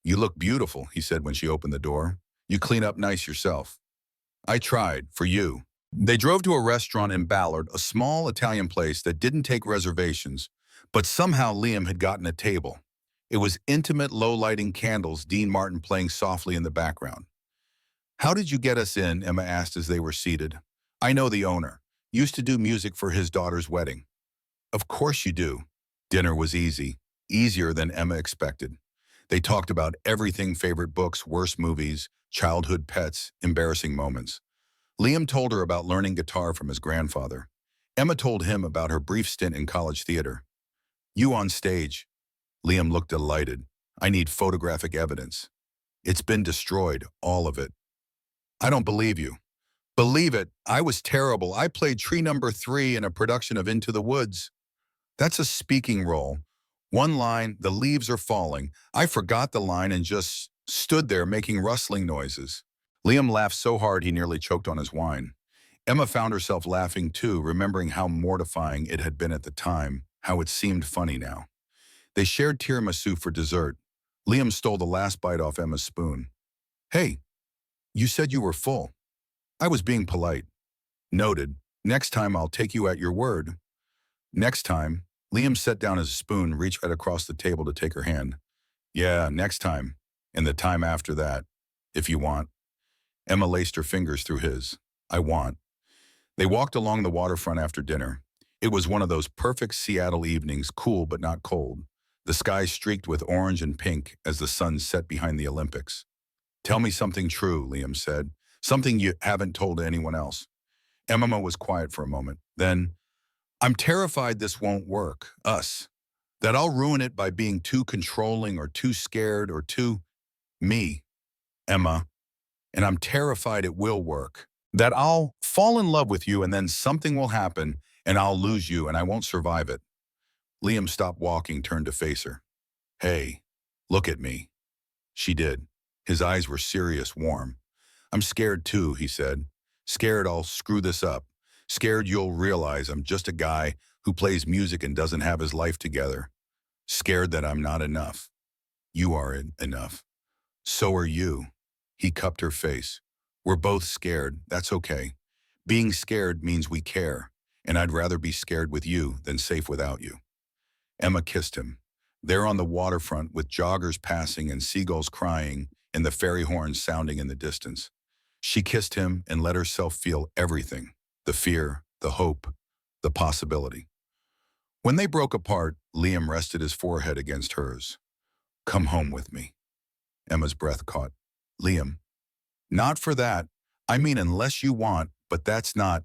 You look beautiful, he said when she opened the door. You clean up nice yourself. I tried, for you. They drove to a restaurant in Ballard, a small Italian place that didn't take reservations, but somehow Liam had gotten a table. It was intimate, low-lighting candles, Dean Martin playing softly in the background. How did you get us in? Emma asked as they were seated. I know the owner. Used to do music for his daughter's wedding. Of course you do. Dinner was easy, easier than Emma expected. They talked about everything: favorite books, worst movies, childhood pets, embarrassing moments. Liam told her about learning guitar from his grandfather. Emma told him about her brief stint in college theater. You on stage. Liam looked delighted. I need photographic evidence. It's been destroyed, all of it. I don't believe you. Believe it, I was terrible. I played tree number 3 in a production of Into the Woods. That's a speaking role. One line, the leaves are falling. I forgot the line and just stood there making rustling noises. Liam laughed so hard he nearly choked on his wine. Emma found herself laughing too, remembering how mortifying it had been at the time, how it seemed funny now. They shared tiramisu for dessert. Liam stole the last bite off Emma's spoon. Hey, you said you were full. I was being polite. Noted. Next time I'll take you at your word. Next time, Liam set down his spoon, reached right across the table to take her hand. Yeah, next time. And the time after that, if you want. Emma laced her fingers through his. I want. They walked along the waterfront after dinner. It was one of those perfect Seattle evenings, cool but not cold. The sky streaked with orange and pink as the sun set behind the Olympics. Tell me something true, Liam said. Something you haven't told to anyone else. Emma was quiet for a moment. Then, I'm terrified this won't work, us. That I'll ruin it by being too controlling or too scared or too me, Emma. And I'm terrified it will work. That I'll fall in love with you and then something will happen and I'll lose you and I won't survive it. Liam stopped walking, turned to face her. Hey, look at me. She did. His eyes were serious, warm. I'm scared too, he said. Scared I'll screw this up. Scared you'll realize I'm just a guy who plays music and doesn't have his life together. Scared that I'm not enough. You are enough. So are you. He cupped her face. We're both scared. That's okay. Being scared means we care, and I'd rather be scared with you than safe without you. Emma kissed him. There on the waterfront, with joggers passing and seagulls crying and the ferry horns sounding in the distance. She kissed him and let herself feel everything, the fear, the hope, the possibility. When they broke apart, Liam rested his forehead against hers. Come home with me. Emma's breath caught. Liam, not for that. I mean, unless you want, but that's not.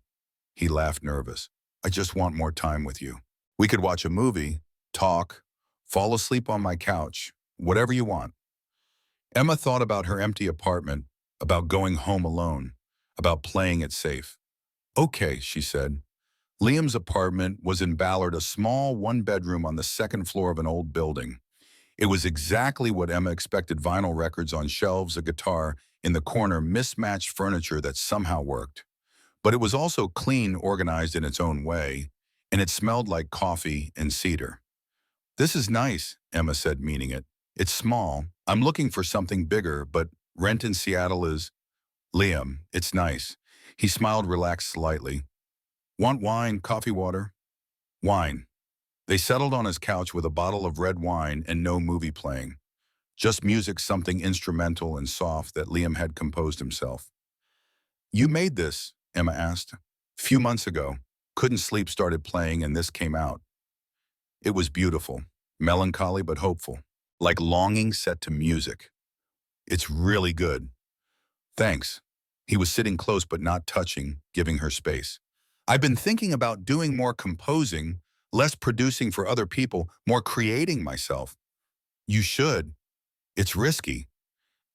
He laughed nervous. I just want more time with you. We could watch a movie, talk, fall asleep on my couch, whatever you want. Emma thought about her empty apartment, about going home alone, about playing it safe. Okay, she said. Liam's apartment was in Ballard, a small one-bedroom on the second floor of an old building. It was exactly what Emma expected: vinyl records on shelves, a guitar in the corner, mismatched furniture that somehow worked. But it was also clean, organized in its own way, and it smelled like coffee and cedar. This is nice, Emma said, meaning it. It's small. I'm looking for something bigger, but rent in Seattle is… Liam, it's nice. He smiled, relaxed slightly. Want wine, coffee, water? Wine. They settled on his couch with a bottle of red wine and no movie playing. Just music, something instrumental and soft that Liam had composed himself. You made this? Emma asked. Few months ago. Couldn't sleep, started playing, and this came out. It was beautiful, melancholy but hopeful, like longing set to music. It's really good. Thanks. He was sitting close but not touching, giving her space. I've been thinking about doing more composing, less producing for other people, more creating myself. You should. It's risky.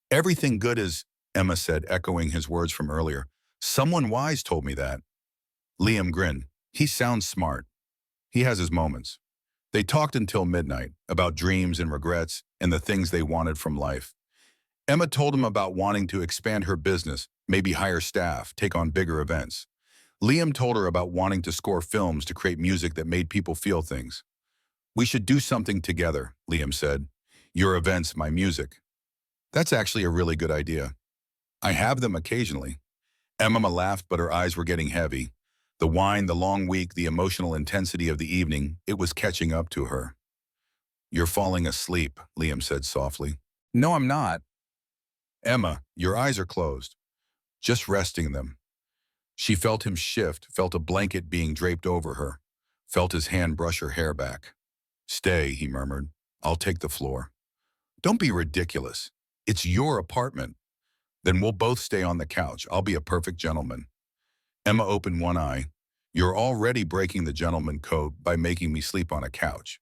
Everything good is, Emma said, echoing his words from earlier. Someone wise told me that. Liam grinned. He sounds smart. He has his moments. They talked until midnight, about dreams and regrets and the things they wanted from life. Emma told him about wanting to expand her business, maybe hire staff, take on bigger events. Liam told her about wanting to score films to create music that made people feel things. We should do something together, Liam said. Your events, my music. That's actually a really good idea. I have them occasionally. Emma laughed, but her eyes were getting heavy. The wine, the long week, the emotional intensity of the evening, it was catching up to her. You're falling asleep, Liam said softly. No, I'm not. Emma, your eyes are closed. Just resting them. She felt him shift, felt a blanket being draped over her, felt his hand brush her hair back. Stay, he murmured. I'll take the floor. Don't be ridiculous. It's your apartment. Then we'll both stay on the couch. I'll be a perfect gentleman. Emma opened one eye. You're already breaking the gentleman code by making me sleep on a couch.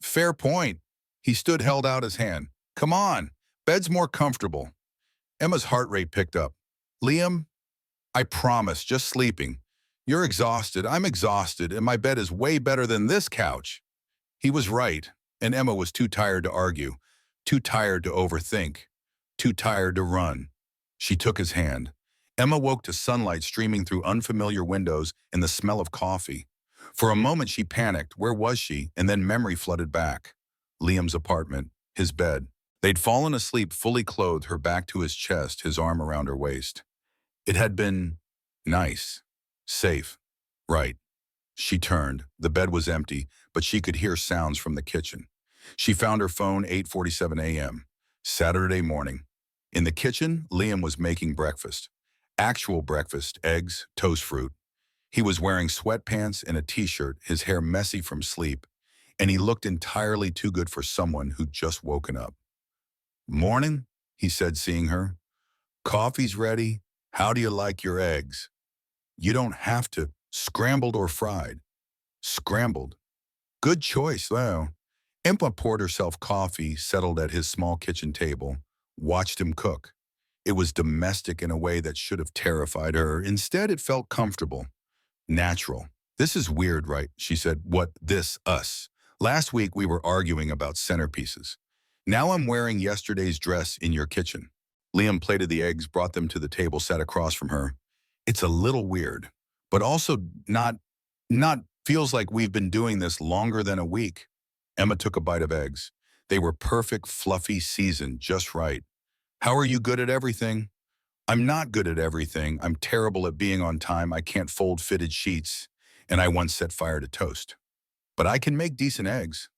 Fair point. He stood, held out his hand. Come on, bed's more comfortable. Emma's heart rate picked up. Liam, I promise, just sleeping. You're exhausted, I'm exhausted, and my bed is way better than this couch. He was right, and Emma was too tired to argue, too tired to overthink, too tired to run. She took his hand. Emma woke to sunlight streaming through unfamiliar windows and the smell of coffee. For a moment she panicked. Where was she? And then memory flooded back. Liam's apartment, his bed. They'd fallen asleep fully clothed, her back to his chest, his arm around her waist. It had been nice, safe, right. She turned. The bed was empty, but she could hear sounds from the kitchen. She found her phone, 8:47 a.m. Saturday morning. In the kitchen, Liam was making breakfast. Actual breakfast, eggs, toast fruit. He was wearing sweatpants and a t-shirt, his hair messy from sleep, and he looked entirely too good for someone who'd just woken up. Morning, he said, seeing her. Coffee's ready. How do you like your eggs? You don't have to. Scrambled or fried? Scrambled. Good choice, though. Emma poured herself coffee, settled at his small kitchen table, watched him cook. It was domestic in a way that should have terrified her. Instead, it felt comfortable, natural. This is weird, right? She said. What, this, us? Last week we were arguing about centerpieces. Now I'm wearing yesterday's dress in your kitchen. Liam plated the eggs, brought them to the table, sat across from her. It's a little weird, but also not feels like we've been doing this longer than a week. Emma took a bite of eggs. They were perfect, fluffy, seasoned, just right. How are you good at everything? I'm not good at everything. I'm terrible at being on time. I can't fold fitted sheets, and I once set fire to toast. But I can make decent eggs.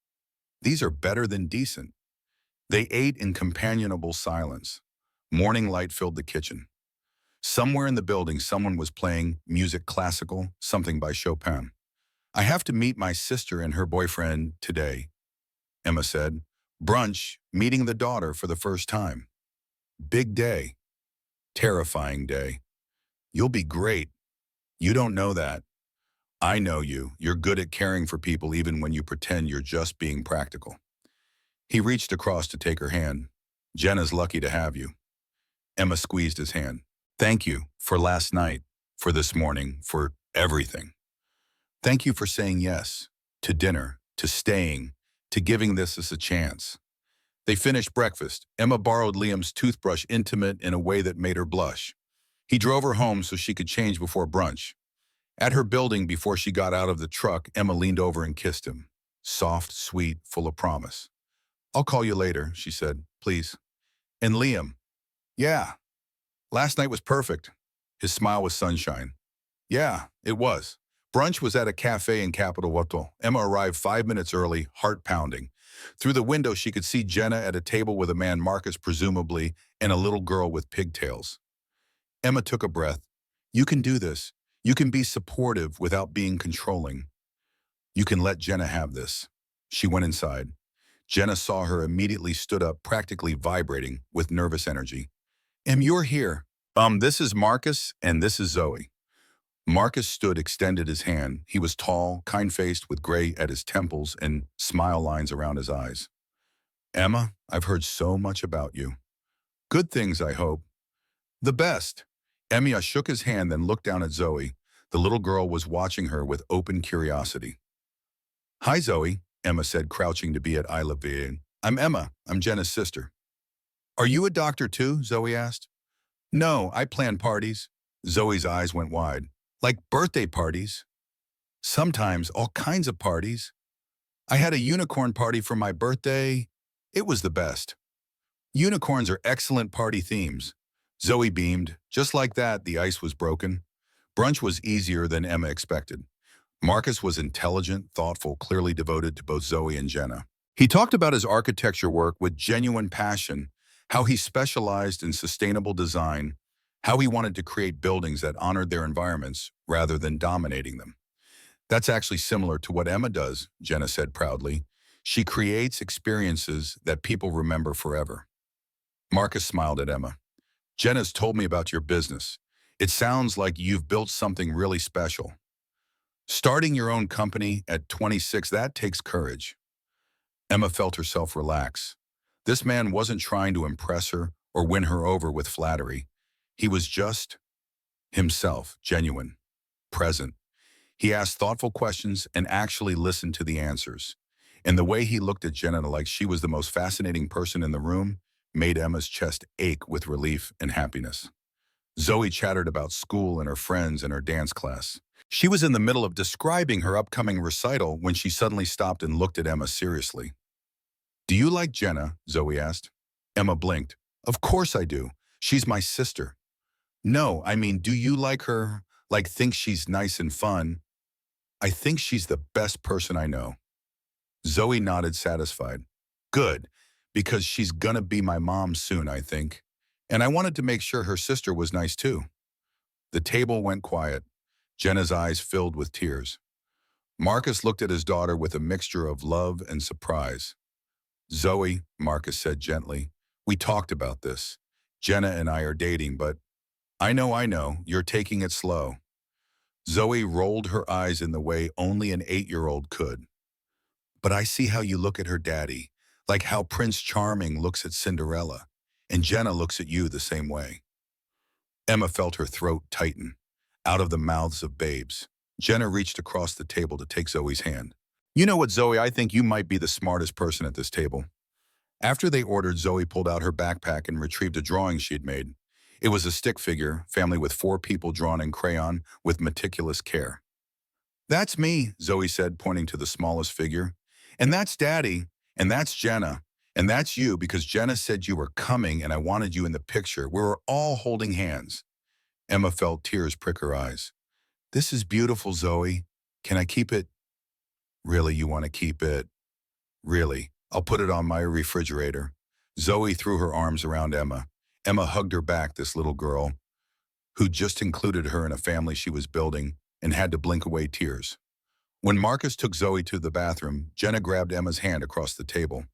These are better than decent. They ate in companionable silence. Morning light filled the kitchen. Somewhere in the building, someone was playing music, classical, something by Chopin. I have to meet my sister and her boyfriend today, Emma said. Brunch, meeting the daughter for the first time. Big day. Terrifying day. You'll be great. You don't know that. I know you. You're good at caring for people even when you pretend you're just being practical. He reached across to take her hand. Jenna's lucky to have you. Emma squeezed his hand. Thank you for last night, for this morning, for everything. Thank you for saying yes, to dinner, to staying, to giving this a chance. They finished breakfast. Emma borrowed Liam's toothbrush, intimate in a way that made her blush. He drove her home so she could change before brunch. At her building, before she got out of the truck, Emma leaned over and kissed him. Soft, sweet, full of promise. I'll call you later, she said, please. And Liam, yeah, last night was perfect. His smile was sunshine. Yeah, it was. Brunch was at a cafe in Capital Wato. Emma arrived 5 minutes early, heart pounding. Through the window, she could see Jenna at a table with a man, Marcus presumably, and a little girl with pigtails. Emma took a breath. You can do this. You can be supportive without being controlling. You can let Jenna have this. She went inside. Jenna saw her, immediately stood up, practically vibrating with nervous energy. You're here. This is Marcus, and this is Zoe. Marcus stood, extended his hand. He was tall, kind-faced, with gray at his temples and smile lines around his eyes. Emma, I've heard so much about you. Good things, I hope. The best. Emma shook his hand, then looked down at Zoe. The little girl was watching her with open curiosity. Hi, Zoe, Emma said, crouching to be at I Love You. I'm Emma. I'm Jenna's sister. Are you a doctor too? Zoe asked. No, I plan parties. Zoe's eyes went wide. Like birthday parties. Sometimes all kinds of parties. I had a unicorn party for my birthday. It was the best. Unicorns are excellent party themes. Zoe beamed. Just like that, the ice was broken. Brunch was easier than Emma expected. Marcus was intelligent, thoughtful, clearly devoted to both Zoe and Jenna. He talked about his architecture work with genuine passion, how he specialized in sustainable design, how he wanted to create buildings that honored their environments rather than dominating them. That's actually similar to what Emma does, Jenna said proudly. She creates experiences that people remember forever. Marcus smiled at Emma. Jenna's told me about your business. It sounds like you've built something really special. Starting your own company at 26, that takes courage. Emma felt herself relax. This man wasn't trying to impress her or win her over with flattery. He was just himself, genuine, present. He asked thoughtful questions and actually listened to the answers. And the way he looked at Jenna like she was the most fascinating person in the room made Emma's chest ache with relief and happiness. Zoe chattered about school and her friends and her dance class. She was in the middle of describing her upcoming recital when she suddenly stopped and looked at Emma seriously. Do you like Jenna? Zoe asked. Emma blinked. Of course I do. She's my sister. No, I mean, do you like her? Like, think she's nice and fun? I think she's the best person I know. Zoe nodded, satisfied. Good, because she's gonna be my mom soon, I think. And I wanted to make sure her sister was nice too. The table went quiet. Jenna's eyes filled with tears. Marcus looked at his daughter with a mixture of love and surprise. Zoe, Marcus said gently, we talked about this. Jenna and I are dating, but I know, you're taking it slow. Zoe rolled her eyes in the way only an 8-year-old could. But I see how you look at her daddy, like how Prince Charming looks at Cinderella, and Jenna looks at you the same way. Emma felt her throat tighten. Out of the mouths of babes, Jenna reached across the table to take Zoe's hand. You know what, Zoe, I think you might be the smartest person at this table. After they ordered, Zoe pulled out her backpack and retrieved a drawing she'd made. It was a stick figure, family with 4 people drawn in crayon with meticulous care. That's me, Zoe said, pointing to the smallest figure. And that's Daddy, and that's Jenna, and that's you because Jenna said you were coming and I wanted you in the picture. We were all holding hands. Emma felt tears prick her eyes. This is beautiful, Zoe. Can I keep it? Really, you want to keep it? Really, I'll put it on my refrigerator. Zoe threw her arms around Emma. Emma hugged her back, this little girl, who just included her in a family she was building and had to blink away tears. When Marcus took Zoe to the bathroom, Jenna grabbed Emma's hand across the table.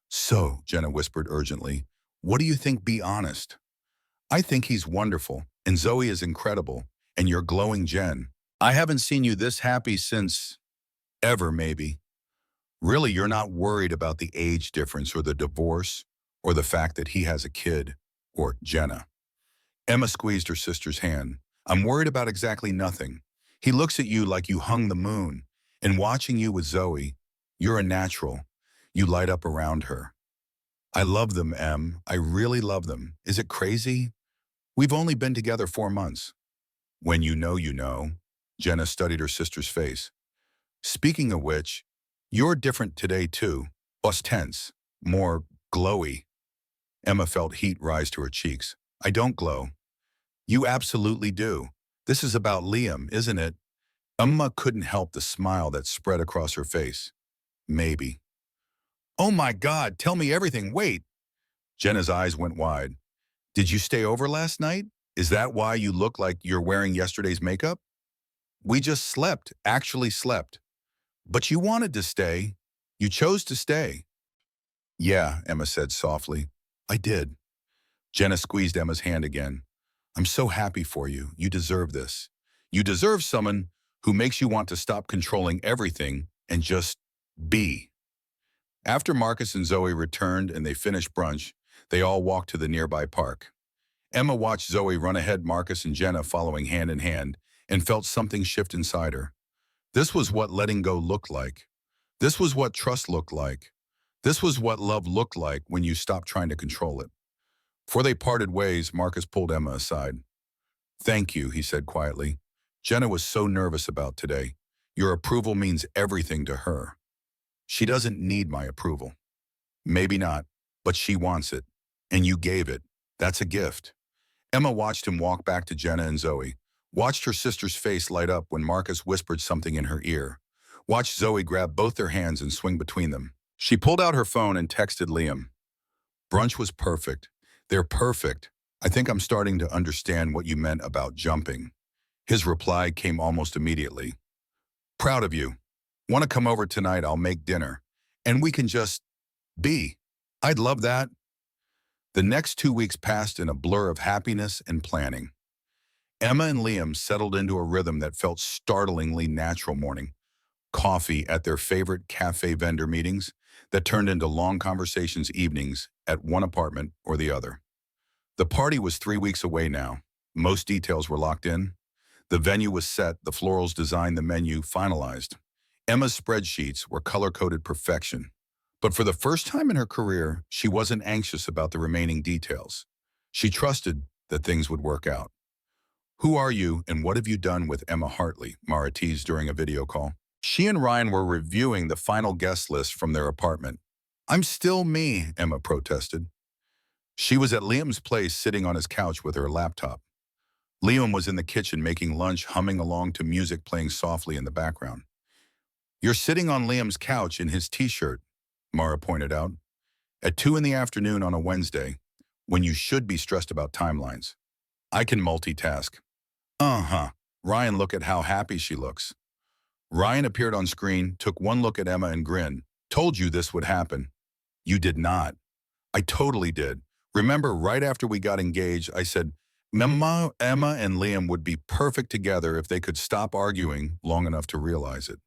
So, Jenna whispered urgently, what do you think? Be honest. I think he's wonderful, and Zoe is incredible, and you're glowing, Jen. I haven't seen you this happy since ever, maybe. Really, you're not worried about the age difference or the divorce or the fact that he has a kid, or Jenna. Emma squeezed her sister's hand. I'm worried about exactly nothing. He looks at you like you hung the moon, and watching you with Zoe, you're a natural. You light up around her. I love them, Em. I really love them. Is it crazy? We've only been together 4 months. When you know, you know. Jenna studied her sister's face. Speaking of which, you're different today too. Less tense, more glowy. Emma felt heat rise to her cheeks. I don't glow. You absolutely do. This is about Liam, isn't it? Emma couldn't help the smile that spread across her face. Maybe. Oh my God, tell me everything. Wait. Jenna's eyes went wide. Did you stay over last night? Is that why you look like you're wearing yesterday's makeup? We just slept, actually slept. But you wanted to stay. You chose to stay. Yeah, Emma said softly. I did. Jenna squeezed Emma's hand again. I'm so happy for you. You deserve this. You deserve someone who makes you want to stop controlling everything and just be. After Marcus and Zoe returned and they finished brunch, they all walked to the nearby park. Emma watched Zoe run ahead, Marcus and Jenna following hand in hand, and felt something shift inside her. This was what letting go looked like. This was what trust looked like. This was what love looked like when you stopped trying to control it. Before they parted ways, Marcus pulled Emma aside. Thank you, he said quietly. Jenna was so nervous about today. Your approval means everything to her. She doesn't need my approval. Maybe not, but she wants it. And you gave it. That's a gift. Emma watched him walk back to Jenna and Zoe, watched her sister's face light up when Marcus whispered something in her ear, watched Zoe grab both their hands and swing between them. She pulled out her phone and texted Liam. Brunch was perfect. They're perfect. I think I'm starting to understand what you meant about jumping. His reply came almost immediately. Proud of you. Want to come over tonight? I'll make dinner. And we can just be. I'd love that. The next 2 weeks passed in a blur of happiness and planning. Emma and Liam settled into a rhythm that felt startlingly natural morning. Coffee at their favorite cafe vendor meetings that turned into long conversations evenings at one apartment or the other. The party was 3 weeks away now. Most details were locked in. The venue was set, the florals designed, the menu finalized. Emma's spreadsheets were color-coded perfection. But for the first time in her career, she wasn't anxious about the remaining details. She trusted that things would work out. Who are you and what have you done with Emma Hartley? Mara teased during a video call. She and Ryan were reviewing the final guest list from their apartment. I'm still me, Emma protested. She was at Liam's place sitting on his couch with her laptop. Liam was in the kitchen making lunch, humming along to music playing softly in the background. You're sitting on Liam's couch in his t-shirt, Mara pointed out, at 2 in the afternoon on a Wednesday, when you should be stressed about timelines. I can multitask. Uh-huh. Ryan, look at how happy she looks. Ryan appeared on screen, took one look at Emma and grinned. Told you this would happen. You did not. I totally did. Remember, right after we got engaged, I said, Emma and Liam would be perfect together if they could stop arguing long enough to realize it.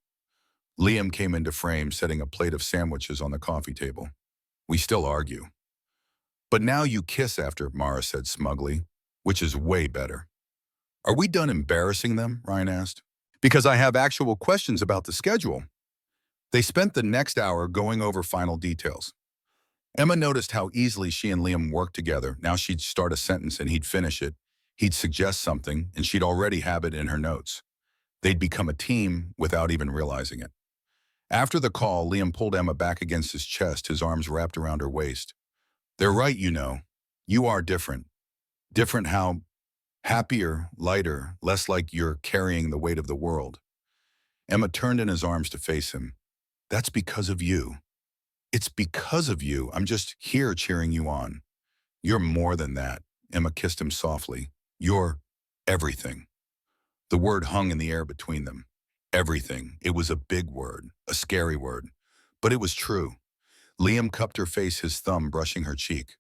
Liam came into frame, setting a plate of sandwiches on the coffee table. We still argue. But now you kiss after, Mara said smugly, which is way better. Are we done embarrassing them? Ryan asked. Because I have actual questions about the schedule. They spent the next hour going over final details. Emma noticed how easily she and Liam worked together. Now she'd start a sentence and he'd finish it. He'd suggest something and she'd already have it in her notes. They'd become a team without even realizing it. After the call, Liam pulled Emma back against his chest, his arms wrapped around her waist. They're right, you know. You are different. Different how? Happier, lighter, less like you're carrying the weight of the world. Emma turned in his arms to face him. That's because of you. It's because of you. I'm just here cheering you on. You're more than that. Emma kissed him softly. You're everything. The word hung in the air between them. Everything. It was a big word, a scary word, but it was true. Liam cupped her face, his thumb brushing her cheek.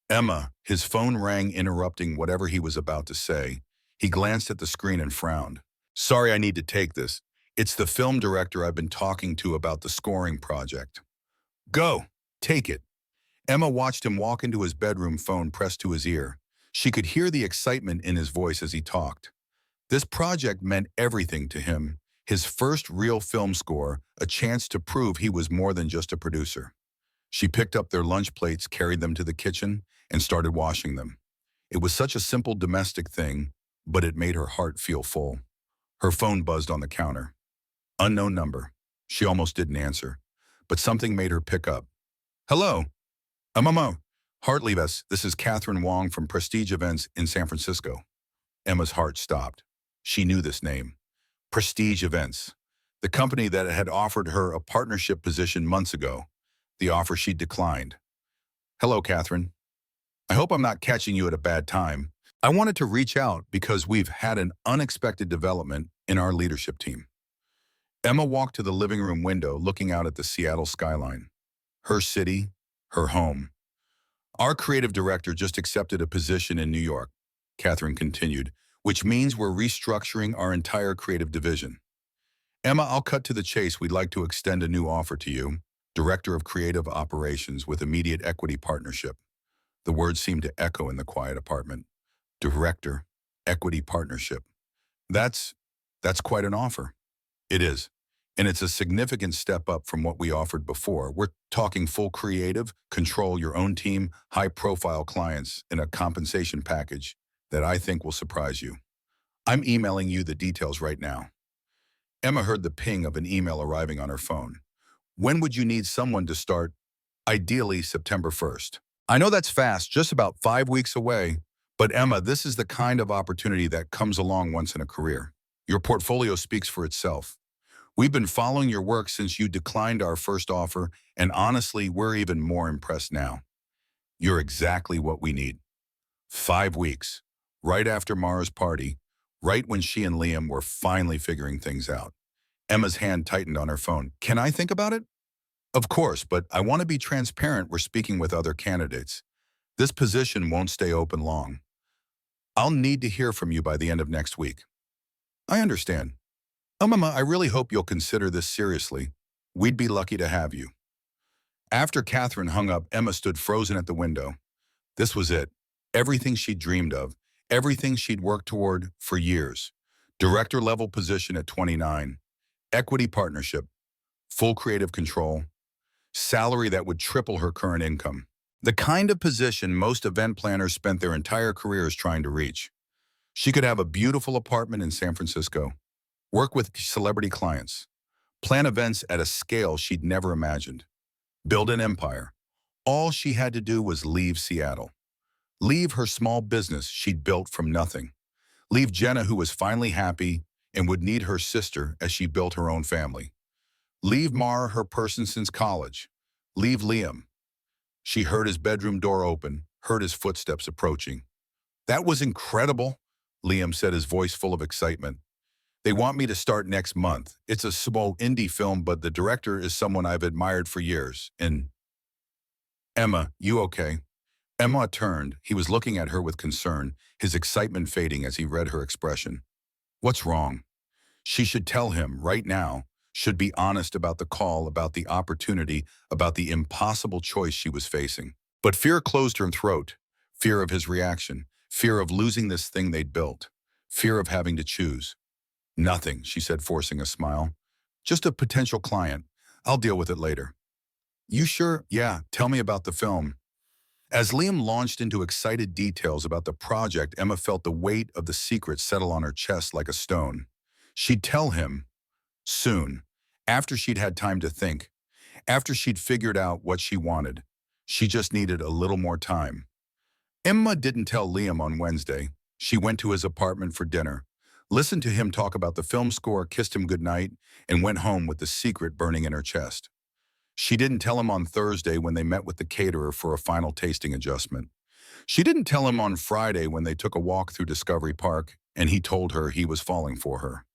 Emma, his phone rang, interrupting whatever he was about to say. He glanced at the screen and frowned. Sorry, I need to take this. It's the film director I've been talking to about the scoring project. Go, take it. Emma watched him walk into his bedroom, phone pressed to his ear. She could hear the excitement in his voice as he talked. This project meant everything to him. His first real film score, a chance to prove he was more than just a producer. She picked up their lunch plates, carried them to the kitchen, and started washing them. It was such a simple domestic thing, but it made her heart feel full. Her phone buzzed on the counter. Unknown number. She almost didn't answer, but something made her pick up. Hello. Mo. Hartley, this is Catherine Wong from Prestige Events in San Francisco. Emma's heart stopped. She knew this name. Prestige Events, the company that had offered her a partnership position months ago. The offer she declined. Hello, Catherine. I hope I'm not catching you at a bad time. I wanted to reach out because we've had an unexpected development in our leadership team. Emma walked to the living room window, looking out at the Seattle skyline. Her city, her home. Our creative director just accepted a position in New York, Catherine continued, which means we're restructuring our entire creative division. Emma, I'll cut to the chase. We'd like to extend a new offer to you, Director of Creative Operations with immediate equity partnership. The words seemed to echo in the quiet apartment. Director, equity partnership. That's quite an offer. It is. And it's a significant step up from what we offered before. We're talking full creative, control your own team, high-profile clients, and a compensation package that I think will surprise you. I'm emailing you the details right now. Emma heard the ping of an email arriving on her phone. When would you need someone to start? Ideally, September 1st. I know that's fast, just about 5 weeks away. But Emma, this is the kind of opportunity that comes along once in a career. Your portfolio speaks for itself. We've been following your work since you declined our first offer, and honestly, we're even more impressed now. You're exactly what we need. 5 weeks, right after Mara's party, right when she and Liam were finally figuring things out. Emma's hand tightened on her phone. Can I think about it? Of course, but I want to be transparent. We're speaking with other candidates. This position won't stay open long. I'll need to hear from you by the end of next week. I understand. Emma, I really hope you'll consider this seriously. We'd be lucky to have you. After Catherine hung up, Emma stood frozen at the window. This was it. Everything she'd dreamed of. Everything she'd worked toward for years. Director-level position at 29. Equity partnership. Full creative control. Salary that would triple her current income. The kind of position most event planners spent their entire careers trying to reach. She could have a beautiful apartment in San Francisco. Work with celebrity clients. Plan events at a scale she'd never imagined. Build an empire. All she had to do was leave Seattle. Leave her small business she'd built from nothing. Leave Jenna, who was finally happy and would need her sister as she built her own family. Leave Mara, her person since college. Leave Liam. She heard his bedroom door open, heard his footsteps approaching. That was incredible, Liam said, his voice full of excitement. They want me to start next month. It's a small indie film, but the director is someone I've admired for years. And Emma, you okay? Emma turned. He was looking at her with concern, his excitement fading as he read her expression. What's wrong? She should tell him right now, should be honest about the call, about the opportunity, about the impossible choice she was facing. But fear closed her throat. Fear of his reaction. Fear of losing this thing they'd built. Fear of having to choose. Nothing, she said, forcing a smile. Just a potential client. I'll deal with it later. You sure? Yeah, tell me about the film. As Liam launched into excited details about the project, Emma felt the weight of the secret settle on her chest like a stone. She'd tell him soon, after she'd had time to think, after she'd figured out what she wanted. She just needed a little more time. Emma didn't tell Liam on Wednesday. She went to his apartment for dinner, listened to him talk about the film score, kissed him goodnight, and went home with the secret burning in her chest. She didn't tell him on Thursday when they met with the caterer for a final tasting adjustment. She didn't tell him on Friday when they took a walk through Discovery Park and he told her he was falling for her.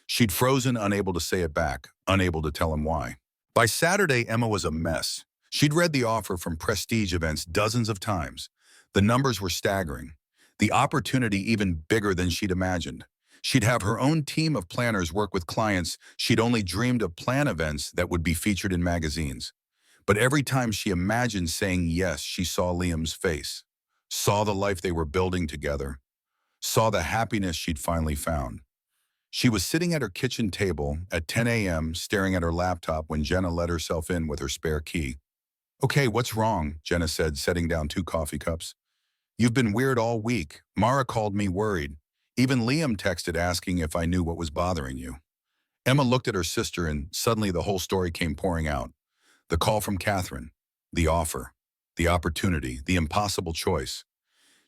She'd frozen, unable to say it back, unable to tell him why. By Saturday, Emma was a mess. She'd read the offer from Prestige Events dozens of times. The numbers were staggering. The opportunity even bigger than she'd imagined. She'd have her own team of planners work with clients she'd only dreamed of, plan events that would be featured in magazines. But every time she imagined saying yes, she saw Liam's face, saw the life they were building together, saw the happiness she'd finally found. She was sitting at her kitchen table at 10 a.m., staring at her laptop when Jenna let herself in with her spare key. "Okay, what's wrong?" Jenna said, setting down 2 coffee cups. "You've been weird all week. Mara called me worried. Even Liam texted asking if I knew what was bothering you." Emma looked at her sister and suddenly the whole story came pouring out. The call from Catherine, the offer, the opportunity, the impossible choice.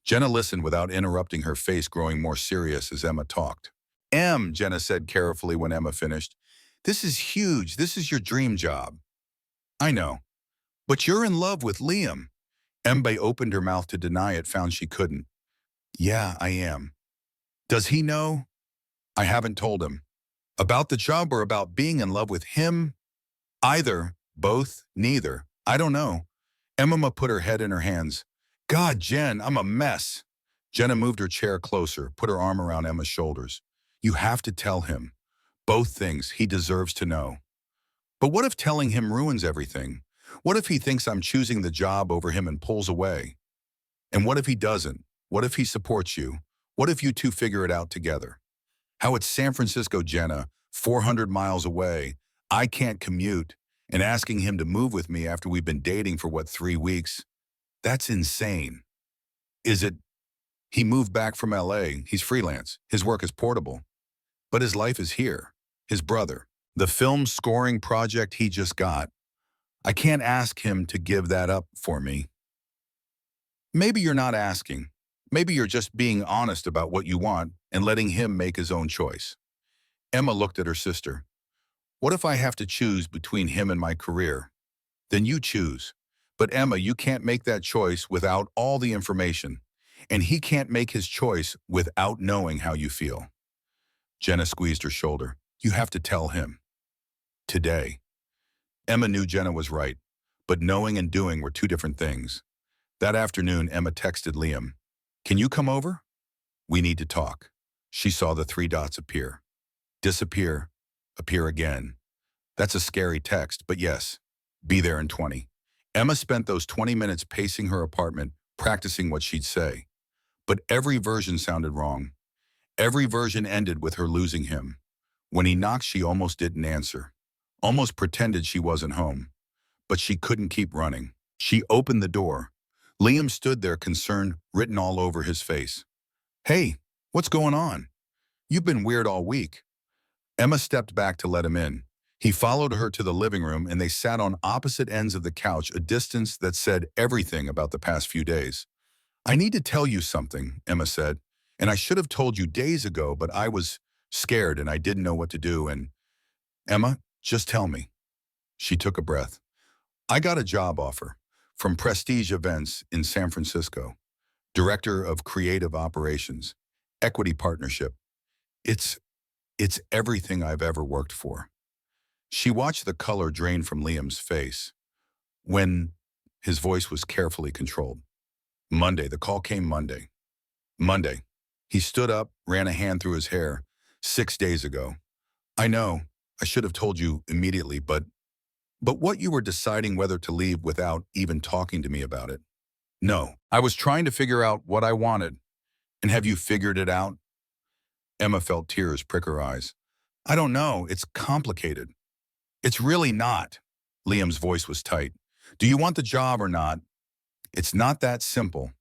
Jenna listened without interrupting, her face growing more serious as Emma talked. Jenna said carefully when Emma finished, "This is huge. This is your dream job." "I know. But you're in love with Liam." Emma opened her mouth to deny it, found she couldn't. "Yeah, I am." "Does he know?" "I haven't told him." "About the job or about being in love with him?" "Either, both, neither. I don't know." Emma put her head in her hands. "God, Jen, I'm a mess." Jenna moved her chair closer, put her arm around Emma's shoulders. "You have to tell him. Both things. He deserves to know." "But what if telling him ruins everything? What if he thinks I'm choosing the job over him and pulls away? And what if he doesn't? What if he supports you? What if you two figure it out together? How it's San Francisco, Jenna, 400 miles away. I can't commute. And asking him to move with me after we've been dating for, what, 3 weeks? That's insane." "Is it?" "He moved back from LA. He's freelance. His work is portable. But his life is here. His brother. The film scoring project he just got. I can't ask him to give that up for me." "Maybe you're not asking. Maybe you're just being honest about what you want and letting him make his own choice." Emma looked at her sister. "What if I have to choose between him and my career?" "Then you choose. But Emma, you can't make that choice without all the information. And he can't make his choice without knowing how you feel." Jenna squeezed her shoulder. "You have to tell him. Today." Emma knew Jenna was right, but knowing and doing were two different things. That afternoon, Emma texted Liam, "Can you come over? We need to talk." She saw the 3 dots appear. Disappear, appear again. That's a scary text, but yes, be there in 20. Emma spent those 20 minutes pacing her apartment, practicing what she'd say. But every version sounded wrong. Every version ended with her losing him. When he knocked, she almost didn't answer. Almost pretended she wasn't home. But she couldn't keep running. She opened the door. Liam stood there, concern written all over his face. "Hey, what's going on? You've been weird all week." Emma stepped back to let him in. He followed her to the living room and they sat on opposite ends of the couch, a distance that said everything about the past few days. "I need to tell you something," Emma said, "and I should have told you days ago, but I was scared and I didn't know what to do and—" "Emma, just tell me." She took a breath. "I got a job offer from Prestige Events in San Francisco, Director of Creative Operations, Equity Partnership. It's everything I've ever worked for." She watched the color drain from Liam's face. When his voice was carefully controlled. "Monday." The call came Monday. Monday. He stood up, ran a hand through his hair. 6 days ago. "I know. I should have told you immediately, but what, you were deciding whether to leave without even talking to me about it?" "No. I was trying to figure out what I wanted." "And have you figured it out?" Emma felt tears prick her eyes. "I don't know. It's complicated." "It's really not." Liam's voice was tight. "Do you want the job or not?" "It's not that simple."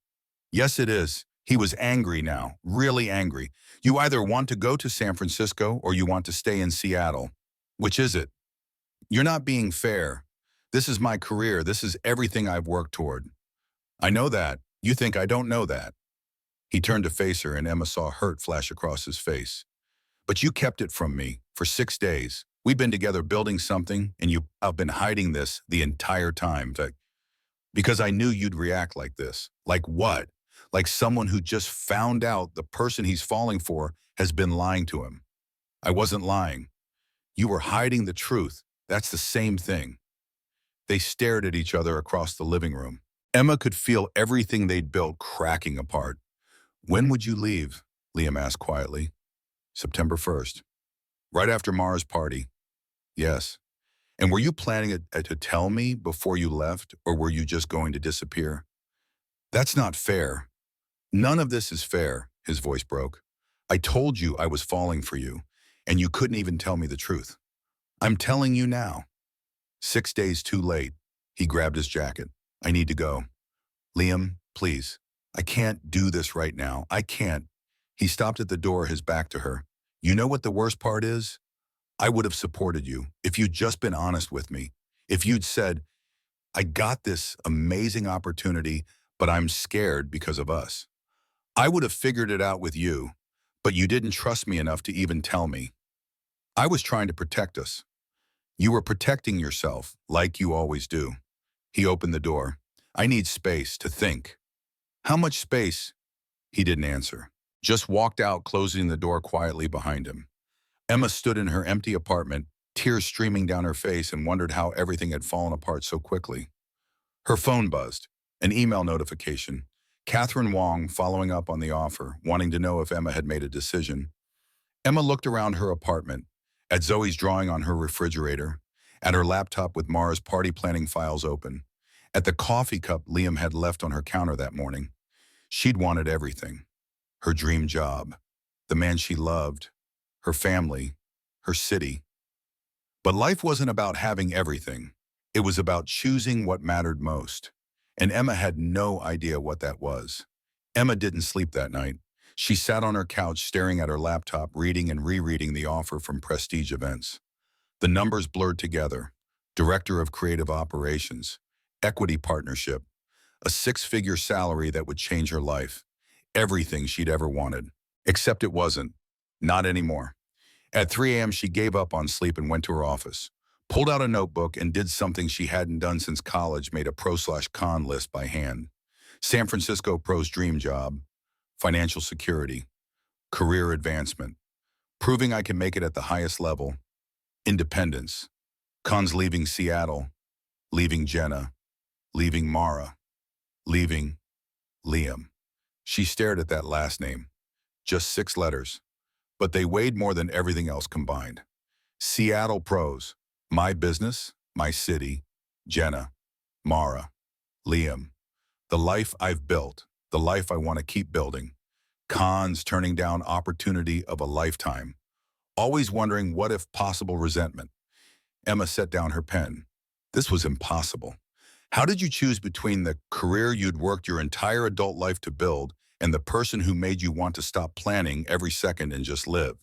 "Yes, it is." He was angry now, really angry. "You either want to go to San Francisco or you want to stay in Seattle. Which is it?" "You're not being fair. This is my career. This is everything I've worked toward." "I know that. You think I don't know that." He turned to face her and Emma saw hurt flash across his face. "But you kept it from me for 6 days. We've been together building something and I've been hiding this the entire time. Because I knew you'd react like this." "Like what?" "Like someone who just found out the person he's falling for has been lying to him." "I wasn't lying. You were hiding the truth. That's the same thing." They stared at each other across the living room. Emma could feel everything they'd built cracking apart. "When would you leave?" Liam asked quietly. "September 1st. Right after Mara's party." "Yes." And were you planning to tell me before you left, or were you just going to disappear? That's not fair. None of this is fair, his voice broke. I told you I was falling for you, and you couldn't even tell me the truth. I'm telling you now. 6 days too late. He grabbed his jacket. I need to go. Liam, please. I can't do this right now. I can't. He stopped at the door, his back to her. You know what the worst part is? I would have supported you if you'd just been honest with me. If you'd said, I got this amazing opportunity, but I'm scared because of us. I would have figured it out with you, but you didn't trust me enough to even tell me. I was trying to protect us. You were protecting yourself, like you always do. He opened the door. I need space to think. How much space? He didn't answer. Just walked out, closing the door quietly behind him. Emma stood in her empty apartment, tears streaming down her face, and wondered how everything had fallen apart so quickly. Her phone buzzed. An email notification. Catherine Wong following up on the offer, wanting to know if Emma had made a decision. Emma looked around her apartment, at Zoe's drawing on her refrigerator, at her laptop with Mara's party planning files open, at the coffee cup Liam had left on her counter that morning. She'd wanted everything. Her dream job, the man she loved, her family, her city. But life wasn't about having everything. It was about choosing what mattered most. And Emma had no idea what that was. Emma didn't sleep that night. She sat on her couch staring at her laptop, reading and rereading the offer from Prestige Events. The numbers blurred together. Director of Creative Operations, equity partnership, a six-figure salary that would change her life. Everything she'd ever wanted. Except it wasn't. Not anymore. At 3 a.m. she gave up on sleep and went to her office. Pulled out a notebook and did something she hadn't done since college, made a pro/con list by hand. San Francisco pro's dream job, financial security, career advancement, proving I can make it at the highest level, independence, cons leaving Seattle, leaving Jenna, leaving Mara, leaving Liam. She stared at that last name. Just 6 letters, but they weighed more than everything else combined. Seattle pros. My business, my city, Jenna, Mara, Liam. The life I've built, the life I want to keep building. Cons, turning down opportunity of a lifetime. Always wondering what if possible resentment. Emma set down her pen. This was impossible. How did you choose between the career you'd worked your entire adult life to build and the person who made you want to stop planning every second and just live?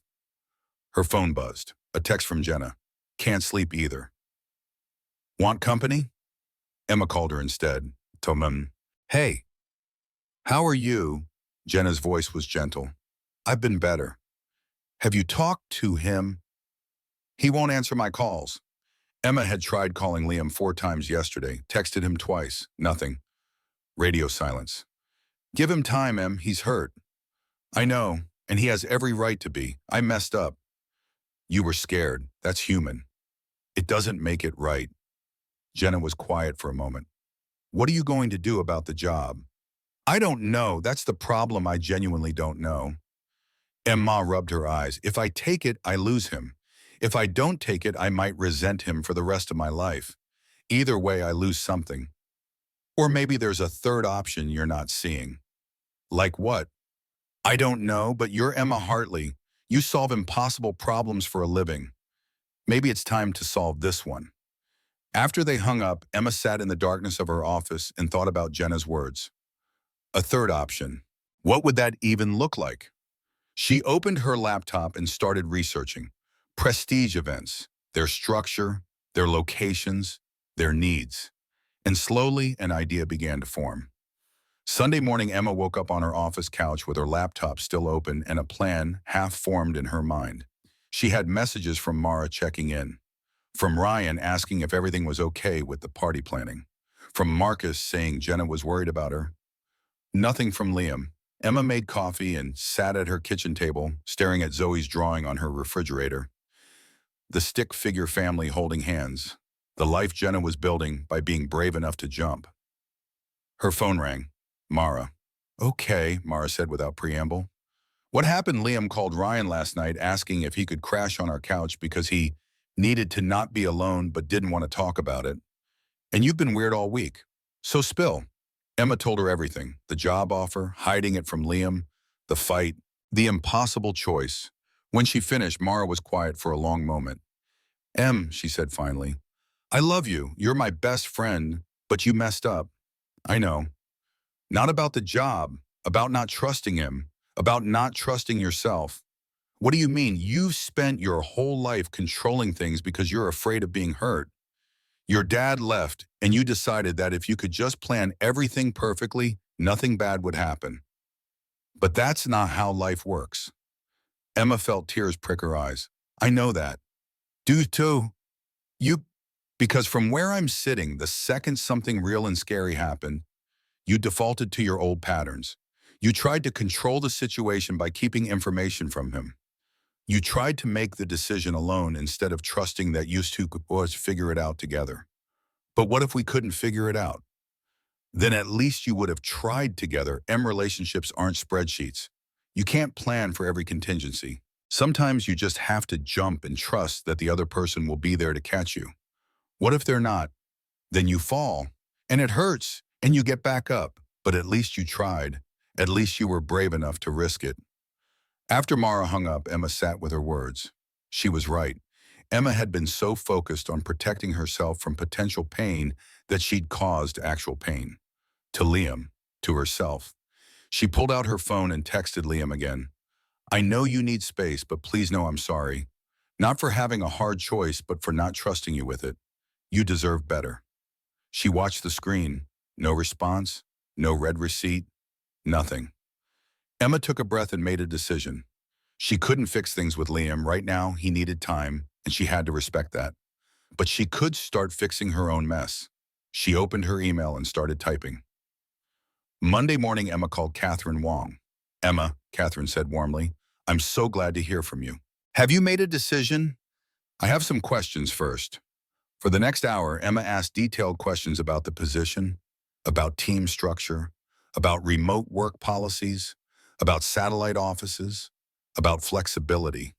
Her phone buzzed. A text from Jenna. Can't sleep either. Want company? Emma called her instead. Told them, hey, how are you? Jenna's voice was gentle. I've been better. Have you talked to him? He won't answer my calls. Emma had tried calling Liam 4 times yesterday, texted him twice, nothing. Radio silence. Give him time, Em, he's hurt. I know, and he has every right to be. I messed up. You were scared. That's human. It doesn't make it right. Jenna was quiet for a moment. What are you going to do about the job? I don't know. That's the problem. I genuinely don't know. Emma rubbed her eyes. If I take it, I lose him. If I don't take it, I might resent him for the rest of my life. Either way, I lose something. Or maybe there's a third option you're not seeing. Like what? I don't know, but you're Emma Hartley. You solve impossible problems for a living. Maybe it's time to solve this one. After they hung up, Emma sat in the darkness of her office and thought about Jenna's words. A third option. What would that even look like? She opened her laptop and started researching. Prestige Events, their structure, their locations, their needs. And slowly, an idea began to form. Sunday morning, Emma woke up on her office couch with her laptop still open and a plan half formed in her mind. She had messages from Mara checking in, from Ryan asking if everything was okay with the party planning, from Marcus saying Jenna was worried about her. Nothing from Liam. Emma made coffee and sat at her kitchen table, staring at Zoe's drawing on her refrigerator. The stick figure family holding hands, the life Jenna was building by being brave enough to jump. Her phone rang. Mara. Okay, Mara said without preamble. What happened? Liam called Ryan last night asking if he could crash on our couch because he needed to not be alone but didn't want to talk about it. And you've been weird all week. So spill. Emma told her everything, the job offer, hiding it from Liam, the fight, the impossible choice. When she finished, Mara was quiet for a long moment. Em, she said finally, I love you. You're my best friend, but you messed up. I know. Not about the job, about not trusting him, about not trusting yourself. What do you mean? You've spent your whole life controlling things because you're afraid of being hurt. Your dad left, and you decided that if you could just plan everything perfectly, nothing bad would happen. But that's not how life works. Emma felt tears prick her eyes. I know that. Do too. You, because from where I'm sitting, the second something real and scary happened, you defaulted to your old patterns. You tried to control the situation by keeping information from him. You tried to make the decision alone instead of trusting that you two could figure it out together. But what if we couldn't figure it out? Then at least you would have tried together. Relationships aren't spreadsheets. You can't plan for every contingency. Sometimes you just have to jump and trust that the other person will be there to catch you. What if they're not? Then you fall, and it hurts, and you get back up. But at least you tried. At least you were brave enough to risk it. After Mara hung up, Emma sat with her words. She was right. Emma had been so focused on protecting herself from potential pain that she'd caused actual pain. To Liam, to herself. She pulled out her phone and texted Liam again. I know you need space, but please know I'm sorry. Not for having a hard choice, but for not trusting you with it. You deserve better. She watched the screen. No response, no read receipt, nothing. Emma took a breath and made a decision. She couldn't fix things with Liam. Right now, he needed time, and she had to respect that. But she could start fixing her own mess. She opened her email and started typing. Monday morning, Emma called Catherine Wong. Emma, Catherine said warmly, I'm so glad to hear from you. Have you made a decision? I have some questions first. For the next hour, Emma asked detailed questions about the position, about team structure, about remote work policies, about satellite offices, about flexibility.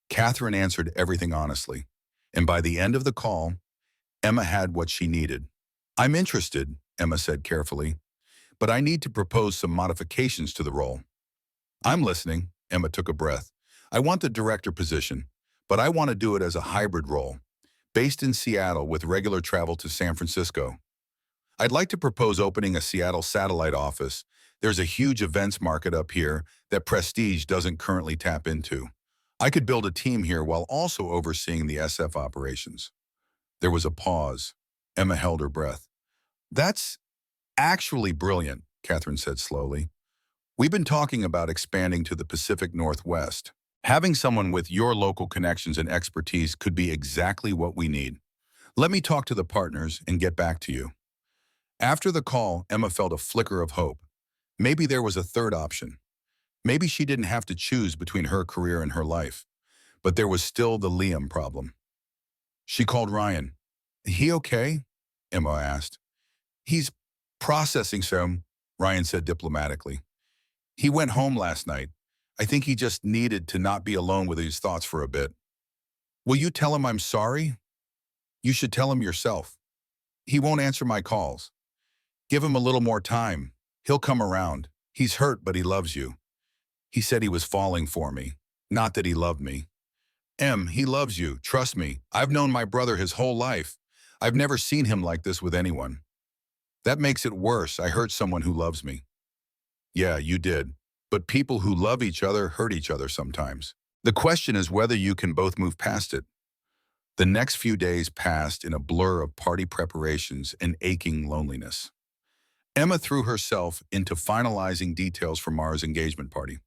Catherine answered everything honestly, and by the end of the call, Emma had what she needed. I'm interested, Emma said carefully, but I need to propose some modifications to the role. I'm listening, Emma took a breath. I want the director position, but I want to do it as a hybrid role, based in Seattle with regular travel to San Francisco. I'd like to propose opening a Seattle satellite office. There's a huge events market up here that Prestige doesn't currently tap into. I could build a team here while also overseeing the SF operations. There was a pause. Emma held her breath. That's actually brilliant, Catherine said slowly. We've been talking about expanding to the Pacific Northwest. Having someone with your local connections and expertise could be exactly what we need. Let me talk to the partners and get back to you. After the call, Emma felt a flicker of hope. Maybe there was a third option. Maybe she didn't have to choose between her career and her life. But there was still the Liam problem. She called Ryan. He okay? Emma asked. He's processing some, Ryan said diplomatically. He went home last night. I think he just needed to not be alone with his thoughts for a bit. Will you tell him I'm sorry? You should tell him yourself. He won't answer my calls. Give him a little more time. He'll come around. He's hurt, but he loves you. He said he was falling for me, not that he loved me. He loves you. Trust me. I've known my brother his whole life. I've never seen him like this with anyone. That makes it worse. I hurt someone who loves me. Yeah, you did. But people who love each other hurt each other sometimes. The question is whether you can both move past it. The next few days passed in a blur of party preparations and aching loneliness. Emma threw herself into finalizing details for Mara's engagement party.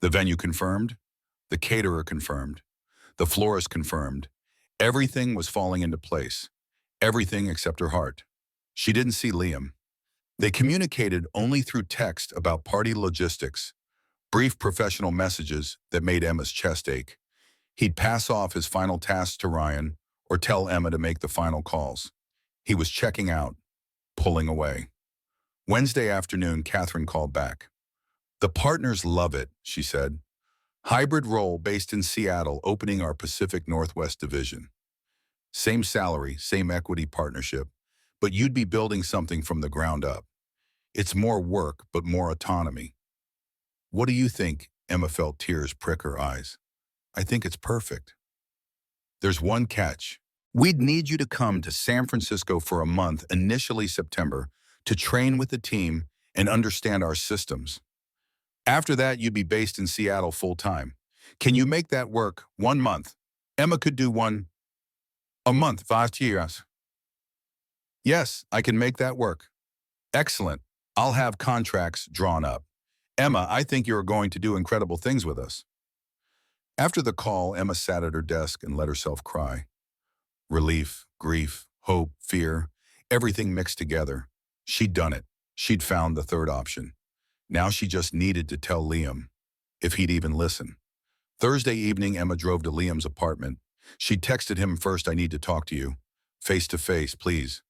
The venue confirmed, the caterer confirmed, the florist confirmed. Everything was falling into place. Everything except her heart. She didn't see Liam. They communicated only through text about party logistics, brief professional messages that made Emma's chest ache. He'd pass off his final tasks to Ryan or tell Emma to make the final calls. He was checking out, pulling away. Wednesday afternoon, Catherine called back. The partners love it, she said. Hybrid role based in Seattle, opening our Pacific Northwest division. Same salary, same equity partnership, but you'd be building something from the ground up. It's more work, but more autonomy. What do you think? Emma felt tears prick her eyes. I think it's perfect. There's one catch. We'd need you to come to San Francisco for a month, initially September, to train with the team and understand our systems. After that, you'd be based in Seattle full-time. Can you make that work? 1 month. Emma could do a month, 5 years. Yes, I can make that work. Excellent. I'll have contracts drawn up. Emma, I think you're going to do incredible things with us. After the call, Emma sat at her desk and let herself cry. Relief, grief, hope, fear, everything mixed together. She'd done it. She'd found the third option. Now she just needed to tell Liam, if he'd even listen. Thursday evening, Emma drove to Liam's apartment. She texted him first, I need to talk to you. Face to face, please.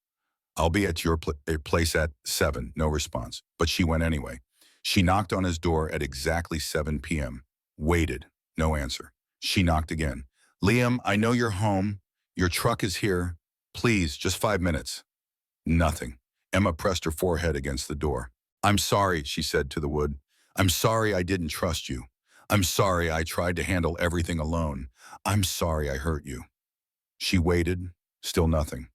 I'll be at your place at 7. No response. But she went anyway. She knocked on his door at exactly 7 p.m. Waited. No answer. She knocked again. Liam, I know you're home. Your truck is here. Please, just 5 minutes. Nothing. Emma pressed her forehead against the door. I'm sorry, she said to the wood. I'm sorry I didn't trust you. I'm sorry I tried to handle everything alone. I'm sorry I hurt you. She waited. Still nothing.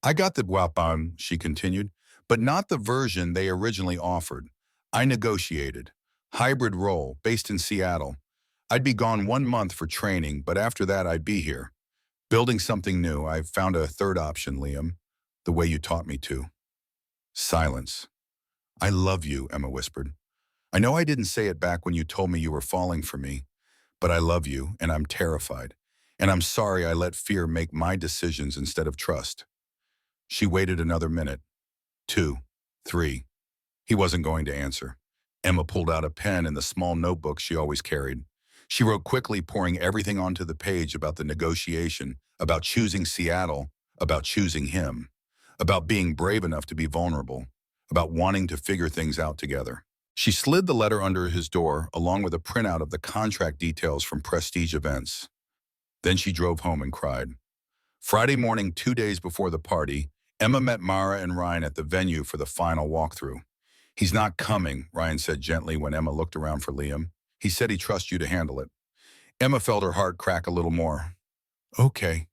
I got the weapon, she continued, but not the version they originally offered. I negotiated. Hybrid role, based in Seattle. I'd be gone 1 month for training, but after that I'd be here. Building something new. I've found a third option, Liam. The way you taught me to. Silence. I love you, Emma whispered. I know I didn't say it back when you told me you were falling for me, but I love you and I'm terrified. And I'm sorry I let fear make my decisions instead of trust. She waited another minute. 2, 3. He wasn't going to answer. Emma pulled out a pen and the small notebook she always carried. She wrote quickly, pouring everything onto the page about the negotiation, about choosing Seattle, about choosing him, about being brave enough to be vulnerable, about wanting to figure things out together. She slid the letter under his door, along with a printout of the contract details from Prestige Events. Then she drove home and cried. Friday morning, 2 days before the party, Emma met Mara and Ryan at the venue for the final walkthrough. He's not coming, Ryan said gently when Emma looked around for Liam. He said he trusts you to handle it. Emma felt her heart crack a little more. Okay.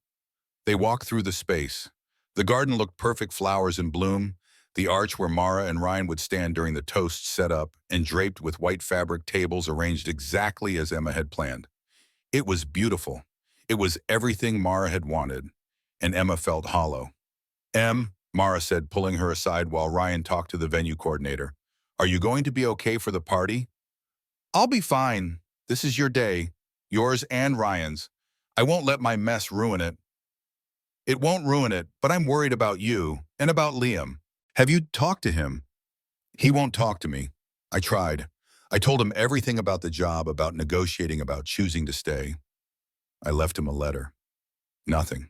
They walked through the space. The garden looked perfect, flowers in bloom. The arch where Mara and Ryan would stand during the toast set up and draped with white fabric tables arranged exactly as Emma had planned. It was beautiful. It was everything Mara had wanted, and Emma felt hollow. Mara said, pulling her aside while Ryan talked to the venue coordinator. Are you going to be okay for the party? I'll be fine. This is your day, yours and Ryan's. I won't let my mess ruin it. It won't ruin it, but I'm worried about you and about Liam. Have you talked to him? He won't talk to me. I tried. I told him everything about the job, about negotiating, about choosing to stay. I left him a letter. Nothing.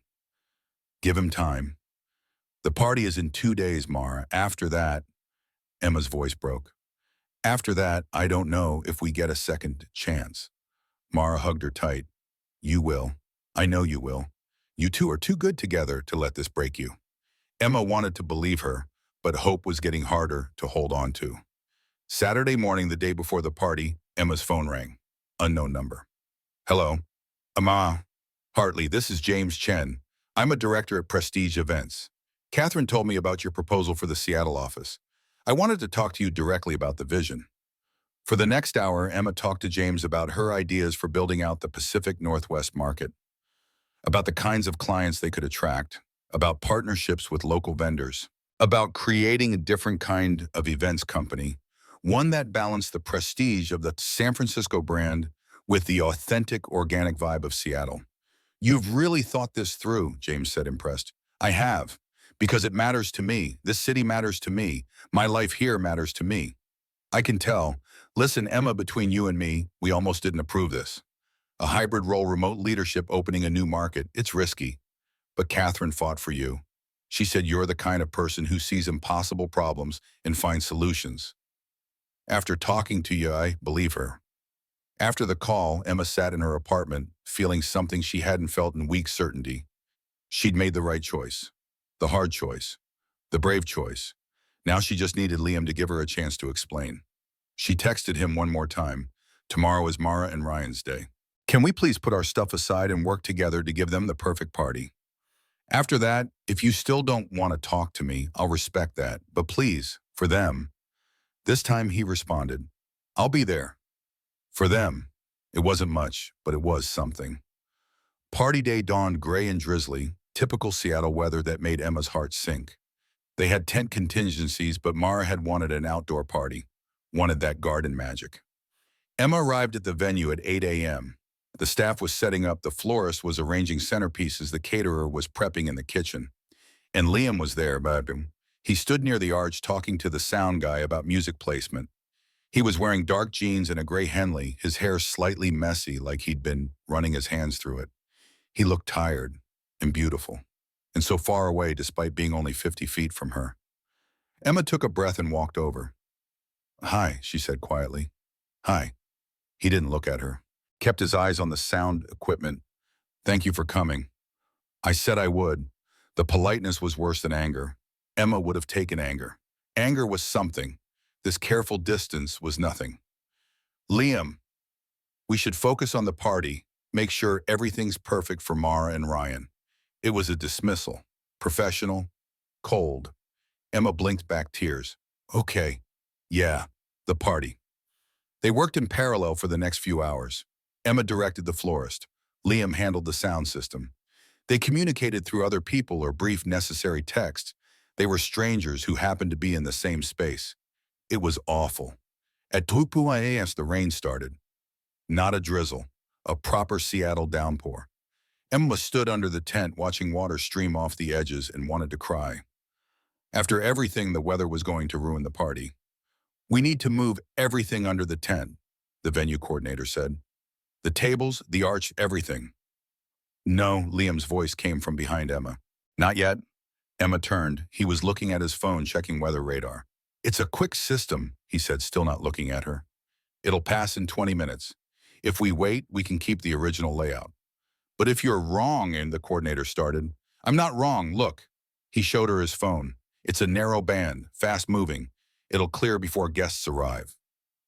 Give him time. The party is in 2 days, Mara. After that, Emma's voice broke. After that, I don't know if we get a second chance. Mara hugged her tight. You will. I know you will. You two are too good together to let this break you. Emma wanted to believe her, but hope was getting harder to hold on to. Saturday morning, the day before the party, Emma's phone rang. Unknown number. Hello. Emma. Hartley, this is James Chen. I'm a director at Prestige Events. Catherine told me about your proposal for the Seattle office. I wanted to talk to you directly about the vision. For the next hour, Emma talked to James about her ideas for building out the Pacific Northwest market, about the kinds of clients they could attract, about partnerships with local vendors, about creating a different kind of events company, one that balanced the prestige of the San Francisco brand with the authentic, organic vibe of Seattle. You've really thought this through, James said, impressed. I have, because it matters to me. This city matters to me. My life here matters to me. I can tell. Listen, Emma, between you and me, we almost didn't approve this. A hybrid role, remote leadership, opening a new market. It's risky. But Catherine fought for you. She said you're the kind of person who sees impossible problems and finds solutions. After talking to you, I believe her. After the call, Emma sat in her apartment, feeling something she hadn't felt in weeks, certainty. She'd made the right choice, the hard choice, the brave choice. Now she just needed Liam to give her a chance to explain. She texted him one more time. Tomorrow is Mara and Ryan's day. Can we please put our stuff aside and work together to give them the perfect party? After that, if you still don't want to talk to me, I'll respect that. But please, for them. This time he responded, I'll be there. For them. It wasn't much, but it was something. Party day dawned gray and drizzly, typical Seattle weather that made Emma's heart sink. They had tent contingencies, but Mara had wanted an outdoor party, wanted that garden magic. Emma arrived at the venue at 8 a.m. The staff was setting up, the florist was arranging centerpieces, the caterer was prepping in the kitchen. And Liam was there, but he stood near the arch talking to the sound guy about music placement. He was wearing dark jeans and a gray Henley, his hair slightly messy like he'd been running his hands through it. He looked tired and beautiful, and so far away despite being only 50 feet from her. Emma took a breath and walked over. Hi, she said quietly. Hi. He didn't look at her, kept his eyes on the sound equipment. Thank you for coming. I said I would. The politeness was worse than anger. Emma would have taken anger. Anger was something. This careful distance was nothing. Liam, we should focus on the party, make sure everything's perfect for Mara and Ryan. It was a dismissal. Professional. Cold. Emma blinked back tears. Okay. Yeah, the party. They worked in parallel for the next few hours. Emma directed the florist. Liam handled the sound system. They communicated through other people or brief necessary text. They were strangers who happened to be in the same space. It was awful. At 2 p.m. the rain started. Not a drizzle, a proper Seattle downpour. Emma stood under the tent watching water stream off the edges and wanted to cry. After everything, the weather was going to ruin the party. We need to move everything under the tent, the venue coordinator said. The tables, the arch, everything. No, Liam's voice came from behind Emma. Not yet. Emma turned. He was looking at his phone, checking weather radar. It's a quick system, he said, still not looking at her. It'll pass in 20 minutes. If we wait, we can keep the original layout. But if you're wrong, and the coordinator started. I'm not wrong, look. He showed her his phone. It's a narrow band, fast moving. It'll clear before guests arrive.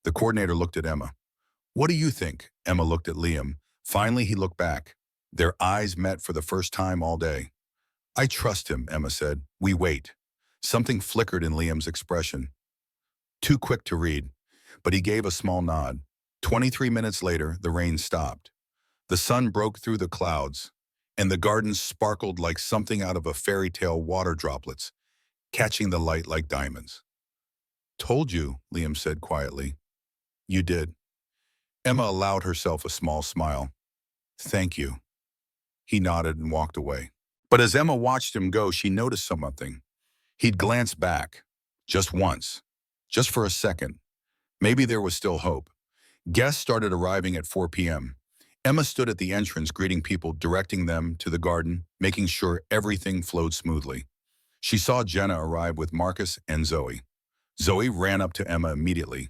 The coordinator looked at Emma. What do you think? Emma looked at Liam. Finally, he looked back. Their eyes met for the first time all day. I trust him, Emma said. We wait. Something flickered in Liam's expression. Too quick to read, but he gave a small nod. 23 minutes later, the rain stopped. The sun broke through the clouds, and the garden sparkled like something out of a fairy tale, water droplets, catching the light like diamonds. Told you, Liam said quietly. You did. Emma allowed herself a small smile. Thank you. He nodded and walked away. But as Emma watched him go, she noticed something. He'd glanced back, just once, just for a second. Maybe there was still hope. Guests started arriving at 4 p.m. Emma stood at the entrance greeting people, directing them to the garden, making sure everything flowed smoothly. She saw Jenna arrive with Marcus and Zoe. Zoe ran up to Emma immediately.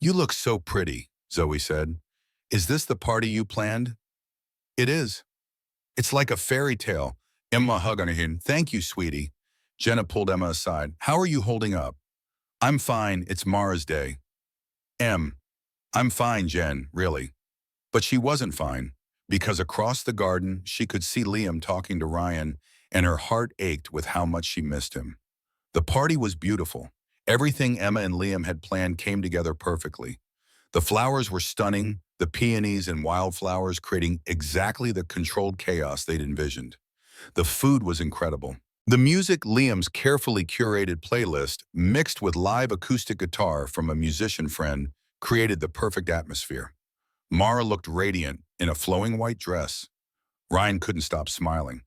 You look so pretty, Zoe said. Is this the party you planned? It is. It's like a fairy tale. Emma hugged on him. Thank you, sweetie. Jenna pulled Emma aside. How are you holding up? I'm fine. It's Mara's day. I'm fine, Jen, really. But she wasn't fine, because across the garden, she could see Liam talking to Ryan, and her heart ached with how much she missed him. The party was beautiful. Everything Emma and Liam had planned came together perfectly. The flowers were stunning, the peonies and wildflowers creating exactly the controlled chaos they'd envisioned. The food was incredible. The music, Liam's carefully curated playlist, mixed with live acoustic guitar from a musician friend, created the perfect atmosphere. Mara looked radiant in a flowing white dress. Ryan couldn't stop smiling.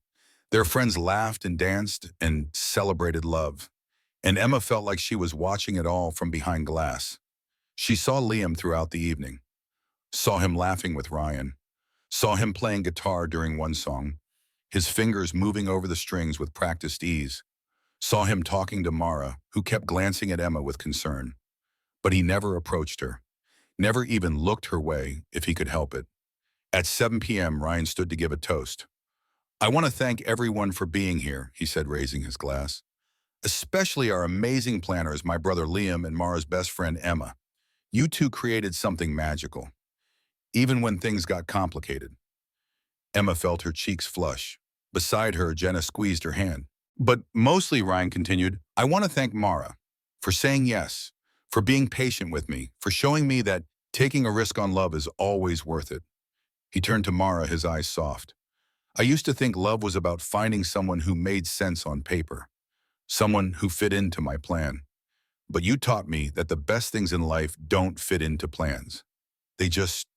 Their friends laughed and danced and celebrated love. And Emma felt like she was watching it all from behind glass. She saw Liam throughout the evening, saw him laughing with Ryan, saw him playing guitar during one song, his fingers moving over the strings with practiced ease, saw him talking to Mara, who kept glancing at Emma with concern. But he never approached her, never even looked her way if he could help it. At 7 p.m., Ryan stood to give a toast. I want to thank everyone for being here, he said, raising his glass. Especially our amazing planners, my brother Liam and Mara's best friend Emma. You two created something magical, even when things got complicated. Emma felt her cheeks flush. Beside her, Jenna squeezed her hand. But mostly, Ryan continued, I want to thank Mara for saying yes, for being patient with me, for showing me that taking a risk on love is always worth it. He turned to Mara, his eyes soft. I used to think love was about finding someone who made sense on paper, someone who fit into my plan. But you taught me that the best things in life don't fit into plans. They just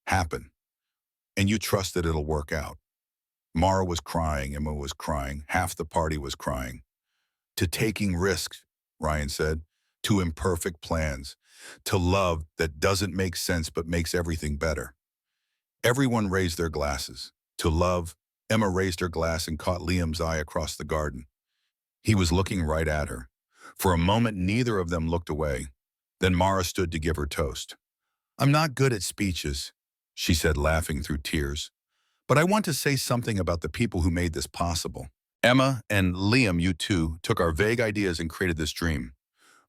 happen. And you trust that it'll work out. Mara was crying, Emma was crying, half the party was crying. To taking risks, Ryan said, to imperfect plans, to love that doesn't make sense but makes everything better. Everyone raised their glasses. To love, Emma raised her glass and caught Liam's eye across the garden. He was looking right at her. For a moment, neither of them looked away. Then Mara stood to give her toast. I'm not good at speeches, she said, laughing through tears. But I want to say something about the people who made this possible. Emma and Liam, you two, took our vague ideas and created this dream.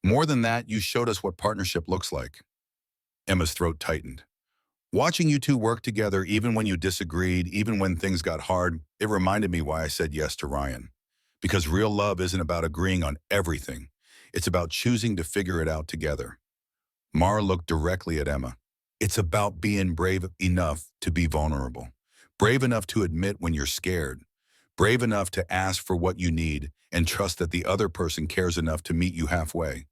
More than that, you showed us what partnership looks like. Emma's throat tightened. Watching you two work together, even when you disagreed, even when things got hard, it reminded me why I said yes to Ryan. Because real love isn't about agreeing on everything. It's about choosing to figure it out together. Mara looked directly at Emma. It's about being brave enough to be vulnerable. Brave enough to admit when you're scared. Brave enough to ask for what you need and trust that the other person cares enough to meet you halfway.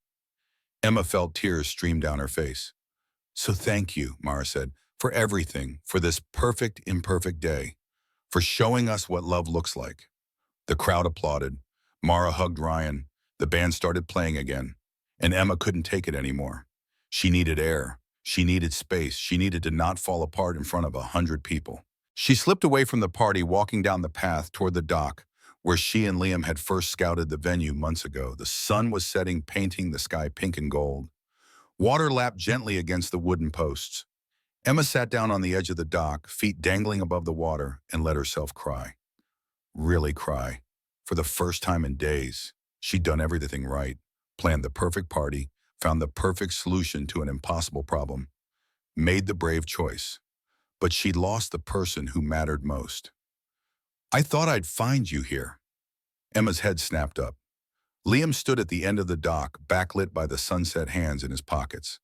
Emma felt tears stream down her face. So thank you, Mara said, for everything, for this perfect, imperfect day, for showing us what love looks like. The crowd applauded. Mara hugged Ryan. The band started playing again. And Emma couldn't take it anymore. She needed air. She needed space. She needed to not fall apart in front of 100 people. She slipped away from the party, walking down the path toward the dock, where she and Liam had first scouted the venue months ago. The sun was setting, painting the sky pink and gold. Water lapped gently against the wooden posts. Emma sat down on the edge of the dock, feet dangling above the water, and let herself cry. Really cry. For the first time in days, she'd done everything right, planned the perfect party, found the perfect solution to an impossible problem, made the brave choice. But she'd lost the person who mattered most. I thought I'd find you here. Emma's head snapped up. Liam stood at the end of the dock, backlit by the sunset, hands in his pockets.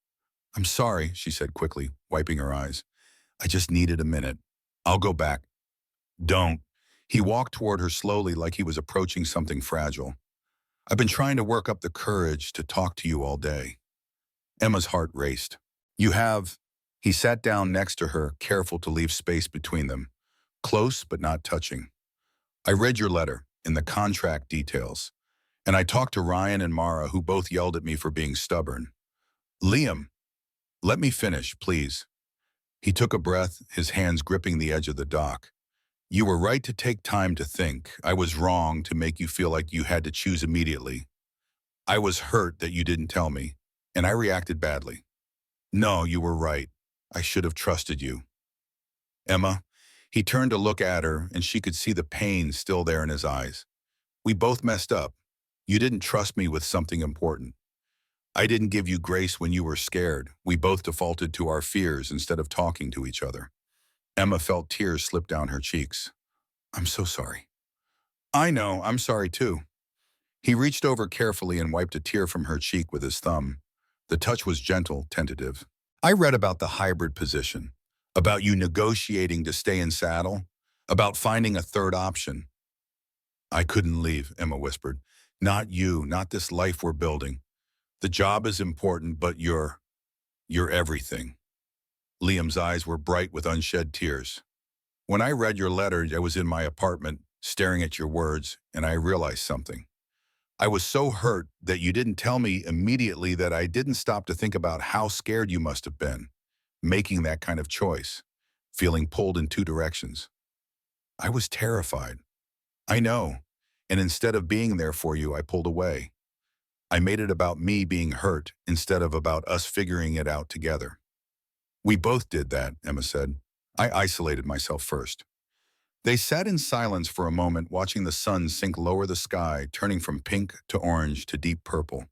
I'm sorry, she said quickly, wiping her eyes. I just needed a minute. I'll go back. Don't. He walked toward her slowly, like he was approaching something fragile. I've been trying to work up the courage to talk to you all day. Emma's heart raced. You have. He sat down next to her, careful to leave space between them, close but not touching. I read your letter, in the contract details, and I talked to Ryan and Mara, who both yelled at me for being stubborn. Liam, let me finish, please. He took a breath, his hands gripping the edge of the dock. You were right to take time to think. I was wrong to make you feel like you had to choose immediately. I was hurt that you didn't tell me, and I reacted badly. No, you were right. I should have trusted you. Emma, he turned to look at her, and she could see the pain still there in his eyes. We both messed up. You didn't trust me with something important. I didn't give you grace when you were scared. We both defaulted to our fears instead of talking to each other. Emma felt tears slip down her cheeks. I'm so sorry. I know, I'm sorry too. He reached over carefully and wiped a tear from her cheek with his thumb. The touch was gentle, tentative. I read about the hybrid position, about you negotiating to stay in saddle, about finding a third option. I couldn't leave, Emma whispered. Not you, not this life we're building. The job is important, but you're everything. Liam's eyes were bright with unshed tears. When I read your letter, I was in my apartment, staring at your words, and I realized something. I was so hurt that you didn't tell me immediately that I didn't stop to think about how scared you must have been, making that kind of choice, feeling pulled in two directions. I was terrified. I know. And instead of being there for you, I pulled away. I made it about me being hurt instead of about us figuring it out together. We both did that, Emma said. I isolated myself first. They sat in silence for a moment, watching the sun sink lower the sky, turning from pink to orange to deep purple.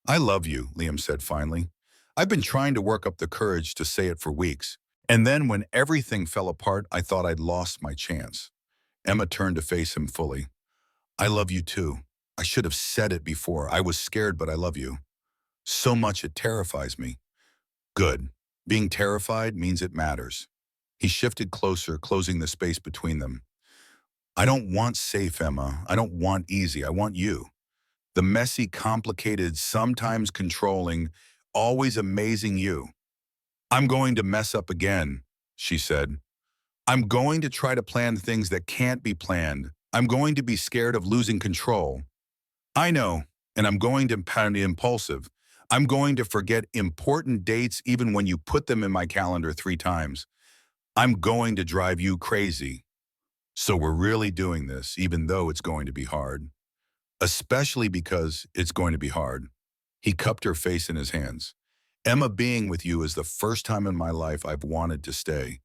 I love you, Liam said finally. I've been trying to work up the courage to say it for weeks. And then when everything fell apart, I thought I'd lost my chance. Emma turned to face him fully. I love you too. I should have said it before. I was scared, but I love you. So much it terrifies me. Good. Being terrified means it matters. He shifted closer, closing the space between them. I don't want safe, Emma. I don't want easy. I want you. The messy, complicated, sometimes controlling, always amazing you. I'm going to mess up again, she said. I'm going to try to plan things that can't be planned. I'm going to be scared of losing control. I know, and I'm going to be impulsive. I'm going to forget important dates even when you put them in my calendar 3 times. I'm going to drive you crazy. So we're really doing this, even though it's going to be hard. Especially because it's going to be hard. He cupped her face in his hands. Emma, being with you is the first time in my life I've wanted to stay.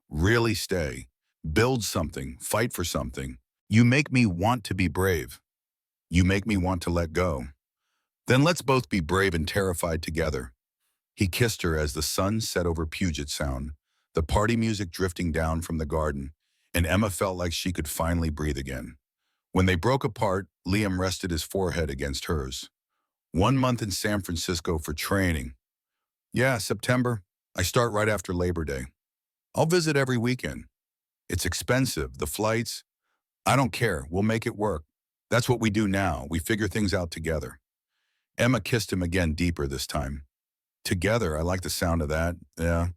Really stay. Build something. Fight for something. You make me want to be brave. You make me want to let go. Then let's both be brave and terrified together. He kissed her as the sun set over Puget Sound, the party music drifting down from the garden, and Emma felt like she could finally breathe again. When they broke apart, Liam rested his forehead against hers. 1 month in San Francisco for training. Yeah, September. I start right after Labor Day. I'll visit every weekend. It's expensive, the flights. I don't care, we'll make it work. That's what we do now, we figure things out together. Emma kissed him again, deeper this time. Together, I like the sound of that, yeah.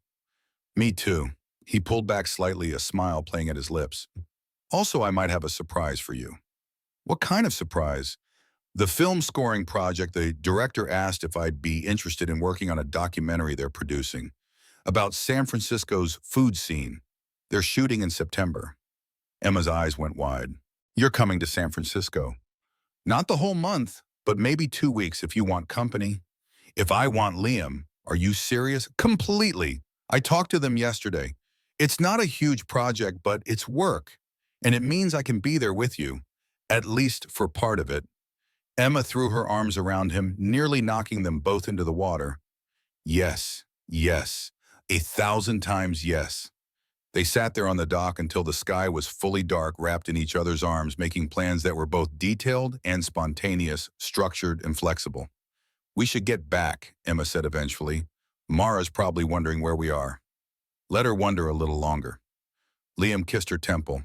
Me too. He pulled back slightly, a smile playing at his lips. Also, I might have a surprise for you. What kind of surprise? The film scoring project, the director asked if I'd be interested in working on a documentary they're producing about San Francisco's food scene. They're shooting in September. Emma's eyes went wide. You're coming to San Francisco. Not the whole month, but maybe 2 weeks if you want company. If I want Liam, are you serious? Completely. I talked to them yesterday. It's not a huge project, but it's work. And it means I can be there with you, at least for part of it. Emma threw her arms around him, nearly knocking them both into the water. Yes, yes, 1,000 times yes. They sat there on the dock until the sky was fully dark, wrapped in each other's arms, making plans that were both detailed and spontaneous, structured and flexible. We should get back, Emma said eventually. Mara's probably wondering where we are. Let her wonder a little longer. Liam kissed her temple.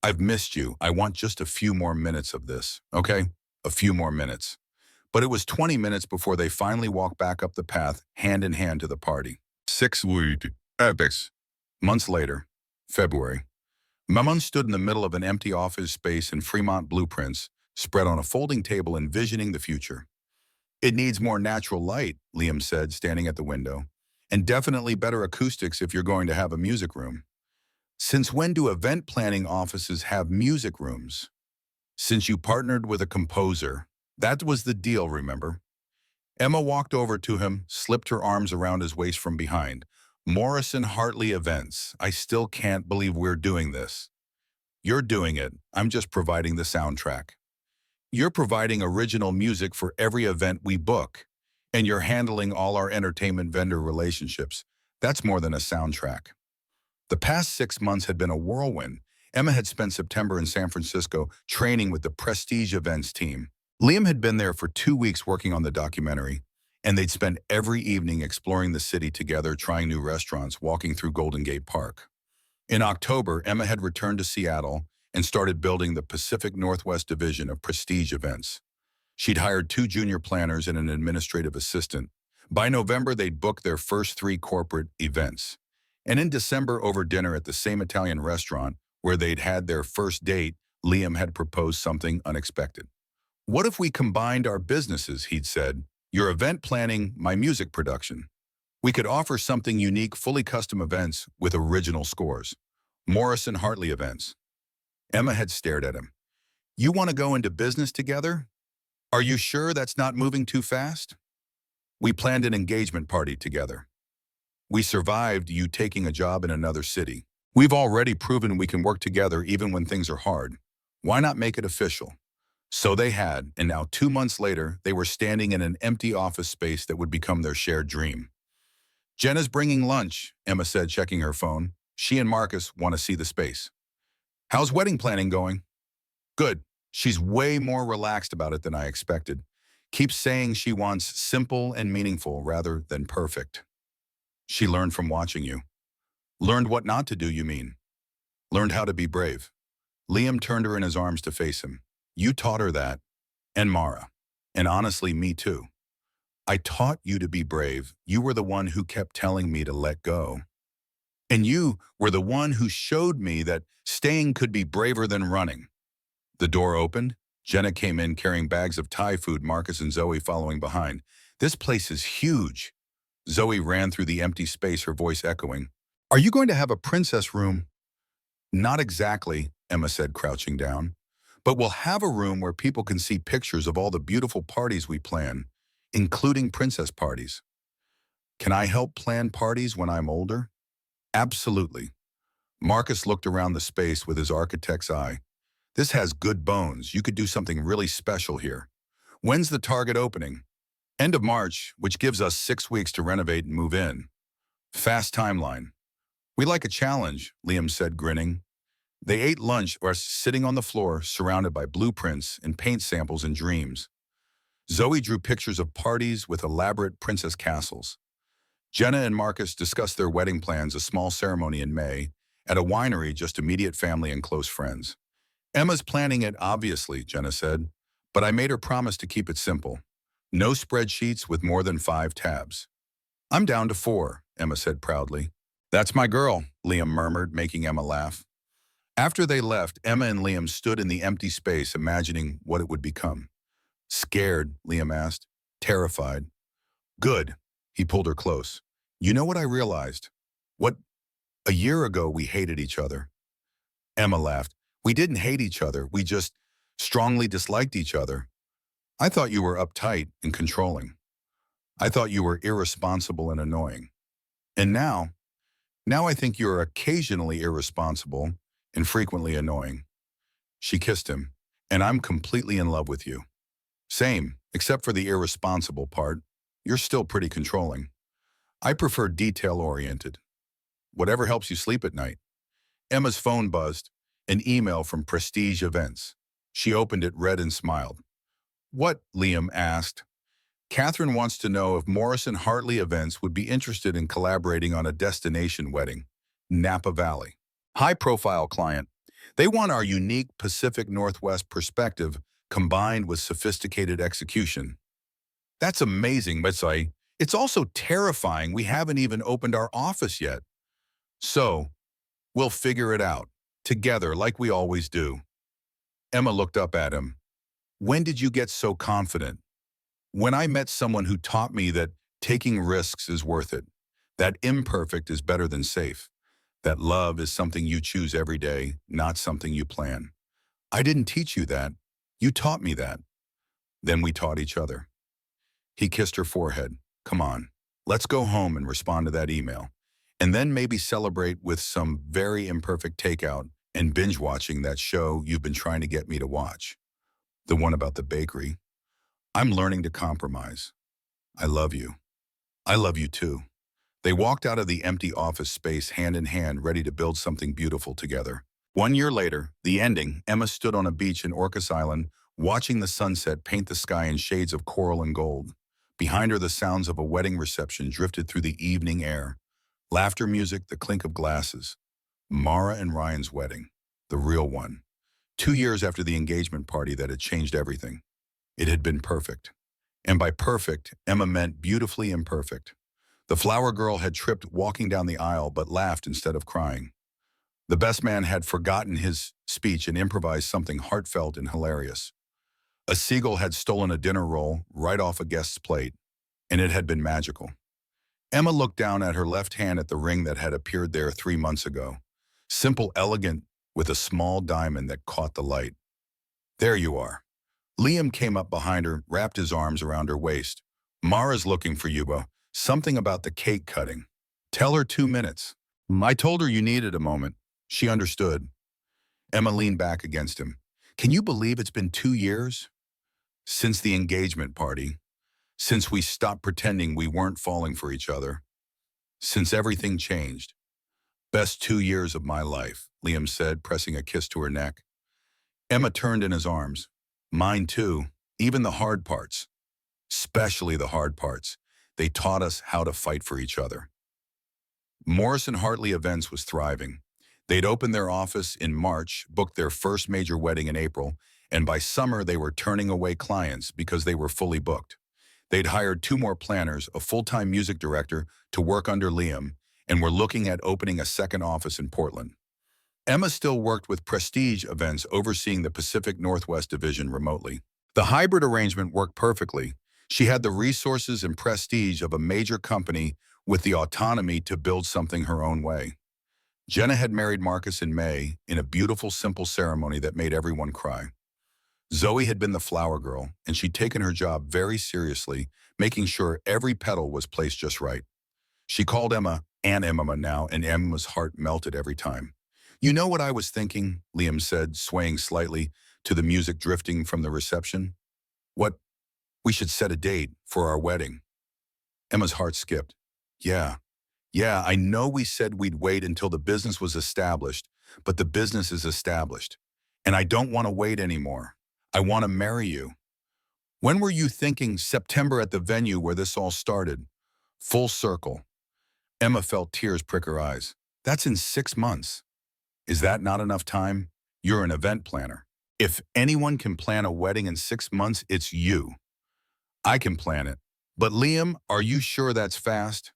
I've missed you. I want just a few more minutes of this, okay? A few more minutes. But it was 20 minutes before they finally walked back up the path, hand in hand to the party. 6 weeks. Epics. Months later, February. Maman stood in the middle of an empty office space in Fremont Blueprints, spread on a folding table, envisioning the future. It needs more natural light, Liam said, standing at the window, and definitely better acoustics if you're going to have a music room. Since when do event planning offices have music rooms? Since you partnered with a composer. That was the deal, remember? Emma walked over to him, slipped her arms around his waist from behind. Morrison Hartley Events. I still can't believe we're doing this. You're doing it. I'm just providing the soundtrack. You're providing original music for every event we book. And you're handling all our entertainment vendor relationships. That's more than a soundtrack. The past 6 months had been a whirlwind. Emma had spent September in San Francisco training with the Prestige Events team. Liam had been there for 2 weeks working on the documentary, and they'd spent every evening exploring the city together, trying new restaurants, walking through Golden Gate Park. In October, Emma had returned to Seattle and started building the Pacific Northwest division of Prestige Events. She'd hired 2 junior planners and an administrative assistant. By November, they'd booked their first 3 corporate events. And in December, over dinner at the same Italian restaurant where they'd had their first date, Liam had proposed something unexpected. What if we combined our businesses, he'd said. Your event planning, my music production. We could offer something unique, fully custom events with original scores. Morrison Hartley Events. Emma had stared at him. You want to go into business together? Are you sure that's not moving too fast? We planned an engagement party together. We survived you taking a job in another city. We've already proven we can work together even when things are hard. Why not make it official? So they had, and now 2 months later, they were standing in an empty office space that would become their shared dream. Jenna's bringing lunch, Emma said, checking her phone. She and Marcus want to see the space. How's wedding planning going? Good. She's way more relaxed about it than I expected. Keeps saying she wants simple and meaningful rather than perfect. She learned from watching you. Learned what not to do, you mean? Learned how to be brave. Liam turned her in his arms to face him. You taught her that. And Mara. And honestly, me too. I taught you to be brave. You were the one who kept telling me to let go. And you were the one who showed me that staying could be braver than running. The door opened. Jenna came in carrying bags of Thai food, Marcus and Zoe following behind. This place is huge. Zoe ran through the empty space, her voice echoing. Are you going to have a princess room? Not exactly, Emma said, crouching down. But we'll have a room where people can see pictures of all the beautiful parties we plan, including princess parties. Can I help plan parties when I'm older? Absolutely. Marcus looked around the space with his architect's eye. This has good bones. You could do something really special here. When's the target opening? End of March, which gives us 6 weeks to renovate and move in. Fast timeline. We like a challenge, Liam said, grinning. They ate lunch while sitting on the floor, surrounded by blueprints and paint samples and dreams. Zoe drew pictures of parties with elaborate princess castles. Jenna and Marcus discussed their wedding plans, a small ceremony in May, at a winery, just immediate family and close friends. Emma's planning it, obviously, Jenna said, but I made her promise to keep it simple. No spreadsheets with more than 5 tabs. I'm down to 4, Emma said proudly. That's my girl, Liam murmured, making Emma laugh. After they left, Emma and Liam stood in the empty space, imagining what it would become. Scared, Liam asked. Terrified. Good. He pulled her close. You know what I realized? What? A year ago, we hated each other. Emma laughed. We didn't hate each other. We just strongly disliked each other. I thought you were uptight and controlling. I thought you were irresponsible and annoying. And now I think you're occasionally irresponsible and frequently annoying. She kissed him. And I'm completely in love with you. Same, except for the irresponsible part. You're still pretty controlling. I prefer detail-oriented. Whatever helps you sleep at night. Emma's phone buzzed. An email from Prestige Events. She opened it, read, and smiled. What? Liam asked. Catherine wants to know if Morrison Hartley Events would be interested in collaborating on a destination wedding. Napa Valley. High-profile client. They want our unique Pacific Northwest perspective combined with sophisticated execution. That's amazing, but it's also terrifying. We haven't even opened our office yet. So, we'll figure it out. Together, like we always do. Emma looked up at him. When did you get so confident? When I met someone who taught me that taking risks is worth it, that imperfect is better than safe, that love is something you choose every day, not something you plan. I didn't teach you that. You taught me that. Then we taught each other. He kissed her forehead. Come on, let's go home and respond to that email. And then maybe celebrate with some very imperfect takeout and binge watching that show you've been trying to get me to watch. The one about the bakery. I'm learning to compromise. I love you. I love you too. They walked out of the empty office space hand in hand, ready to build something beautiful together. 1 year later, the ending, Emma stood on a beach in Orcas Island, watching the sunset paint the sky in shades of coral and gold. Behind her, the sounds of a wedding reception drifted through the evening air. Laughter, music, the clink of glasses. Mara and Ryan's wedding, the real one. 2 years after the engagement party that had changed everything. It had been perfect. And by perfect, Emma meant beautifully imperfect. The flower girl had tripped walking down the aisle but laughed instead of crying. The best man had forgotten his speech and improvised something heartfelt and hilarious. A seagull had stolen a dinner roll right off a guest's plate, and it had been magical. Emma looked down at her left hand at the ring that had appeared there 3 months ago. Simple, elegant, with a small diamond that caught the light. There you are. Liam came up behind her, wrapped his arms around her waist. Mara's looking for you, something about the cake cutting. Tell her 2 minutes. I told her you needed a moment. She understood. Emma leaned back against him. Can you believe it's been 2 years? Since the engagement party. Since we stopped pretending we weren't falling for each other. Since everything changed. Best 2 years of my life, Liam said, pressing a kiss to her neck. Emma turned in his arms. Mine too, even the hard parts. Especially the hard parts. They taught us how to fight for each other. Morrison Hartley Events was thriving. They'd opened their office in March, booked their first major wedding in April, and by summer they were turning away clients because they were fully booked. They'd hired 2 more planners, a full-time music director, to work under Liam, and were looking at opening a second office in Portland. Emma still worked with Prestige Events, overseeing the Pacific Northwest division remotely. The hybrid arrangement worked perfectly. She had the resources and prestige of a major company with the autonomy to build something her own way. Jenna had married Marcus in May in a beautiful, simple ceremony that made everyone cry. Zoe had been the flower girl, and she'd taken her job very seriously, making sure every petal was placed just right. She called Emma Aunt Emma now, and Emma's heart melted every time. You know what I was thinking, Liam said, swaying slightly to the music drifting from the reception. What? We should set a date for our wedding. Emma's heart skipped. Yeah, I know we said we'd wait until the business was established, but the business is established. And I don't want to wait anymore. I want to marry you. When were you thinking? September at the venue where this all started? Full circle. Emma felt tears prick her eyes. That's in 6 months. Is that not enough time? You're an event planner. If anyone can plan a wedding in 6 months, it's you. I can plan it. But Liam, are you sure that's fast?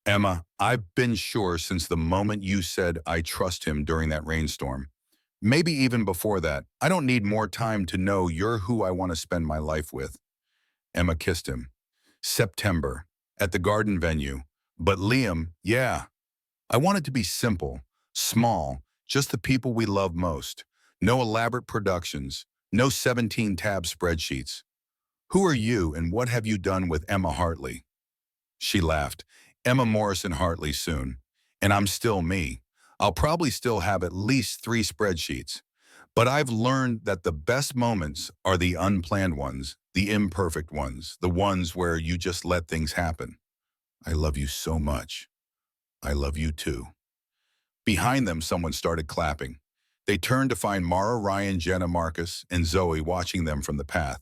Emma, I've been sure since the moment you said I trust him during that rainstorm. Maybe even before that. I don't need more time to know you're who I want to spend my life with. Emma kissed him. September, at the garden venue. But Liam, yeah. I want it to be simple, small, just the people we love most. No elaborate productions, no 17-tab spreadsheets. Who are you and what have you done with Emma Hartley? She laughed. Emma Morrison Hartley soon. And I'm still me. I'll probably still have at least 3 spreadsheets. But I've learned that the best moments are the unplanned ones, the imperfect ones, the ones where you just let things happen. I love you so much. I love you too. Behind them, someone started clapping. They turned to find Mara, Ryan, Jenna, Marcus, and Zoe watching them from the path.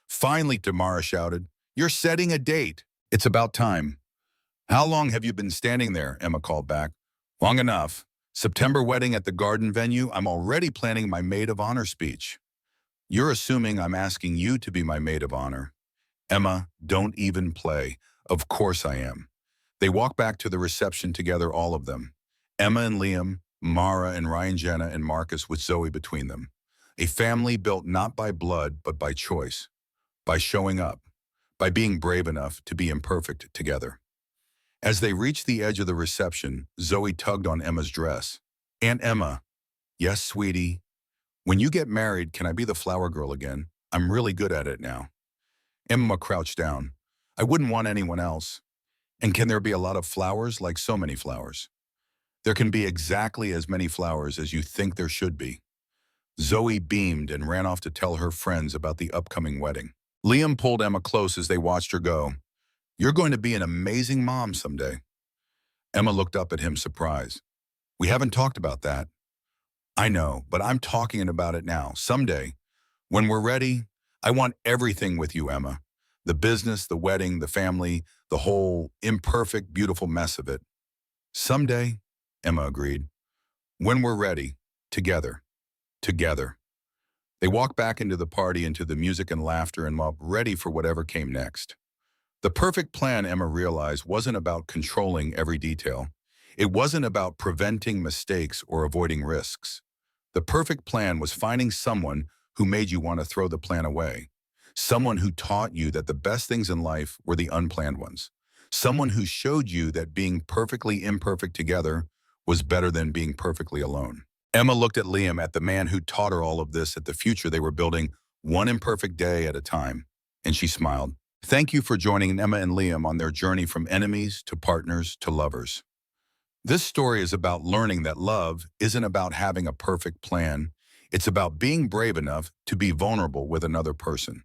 Finally, Tamara shouted, "You're setting a date. It's about time." "How long have you been standing there?" Emma called back. "Long enough. September wedding at the garden venue. I'm already planning my maid of honor speech." "You're assuming I'm asking you to be my maid of honor." "Emma, don't even play. Of course I am." They walked back to the reception together, all of them. Emma and Liam, Mara and Ryan, Jenna and Marcus with Zoe between them. A family built not by blood, but by choice. By showing up. By being brave enough to be imperfect together. As they reached the edge of the reception, Zoe tugged on Emma's dress. "Aunt Emma." "Yes, sweetie. When you get married, can I be the flower girl again? I'm really good at it now." Emma crouched down. "I wouldn't want anyone else." "And can there be a lot of flowers, like so many flowers?" "There can be exactly as many flowers as you think there should be." Zoe beamed and ran off to tell her friends about the upcoming wedding. Liam pulled Emma close as they watched her go. "You're going to be an amazing mom someday." Emma looked up at him, surprised. "We haven't talked about that." "I know, but I'm talking about it now. Someday, when we're ready, I want everything with you, Emma. The business, the wedding, the family, the whole imperfect, beautiful mess of it." "Someday," Emma agreed. "When we're ready, together, together." They walked back into the party, into the music and laughter, and were ready for whatever came next. The perfect plan, Emma realized, wasn't about controlling every detail. It wasn't about preventing mistakes or avoiding risks. The perfect plan was finding someone who made you want to throw the plan away. Someone who taught you that the best things in life were the unplanned ones. Someone who showed you that being perfectly imperfect together was better than being perfectly alone. Emma looked at Liam, at the man who taught her all of this, at the future they were building, one imperfect day at a time, and she smiled. Thank you for joining Emma and Liam on their journey from enemies to partners to lovers. This story is about learning that love isn't about having a perfect plan. It's about being brave enough to be vulnerable with another person.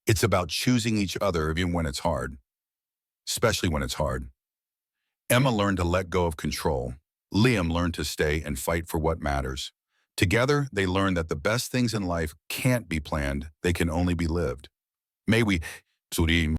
It's about choosing each other even when it's hard, especially when it's hard. Emma learned to let go of control. Liam learned to stay and fight for what matters. Together, they learned that the best things in life can't be planned, they can only be lived. May we, Surim.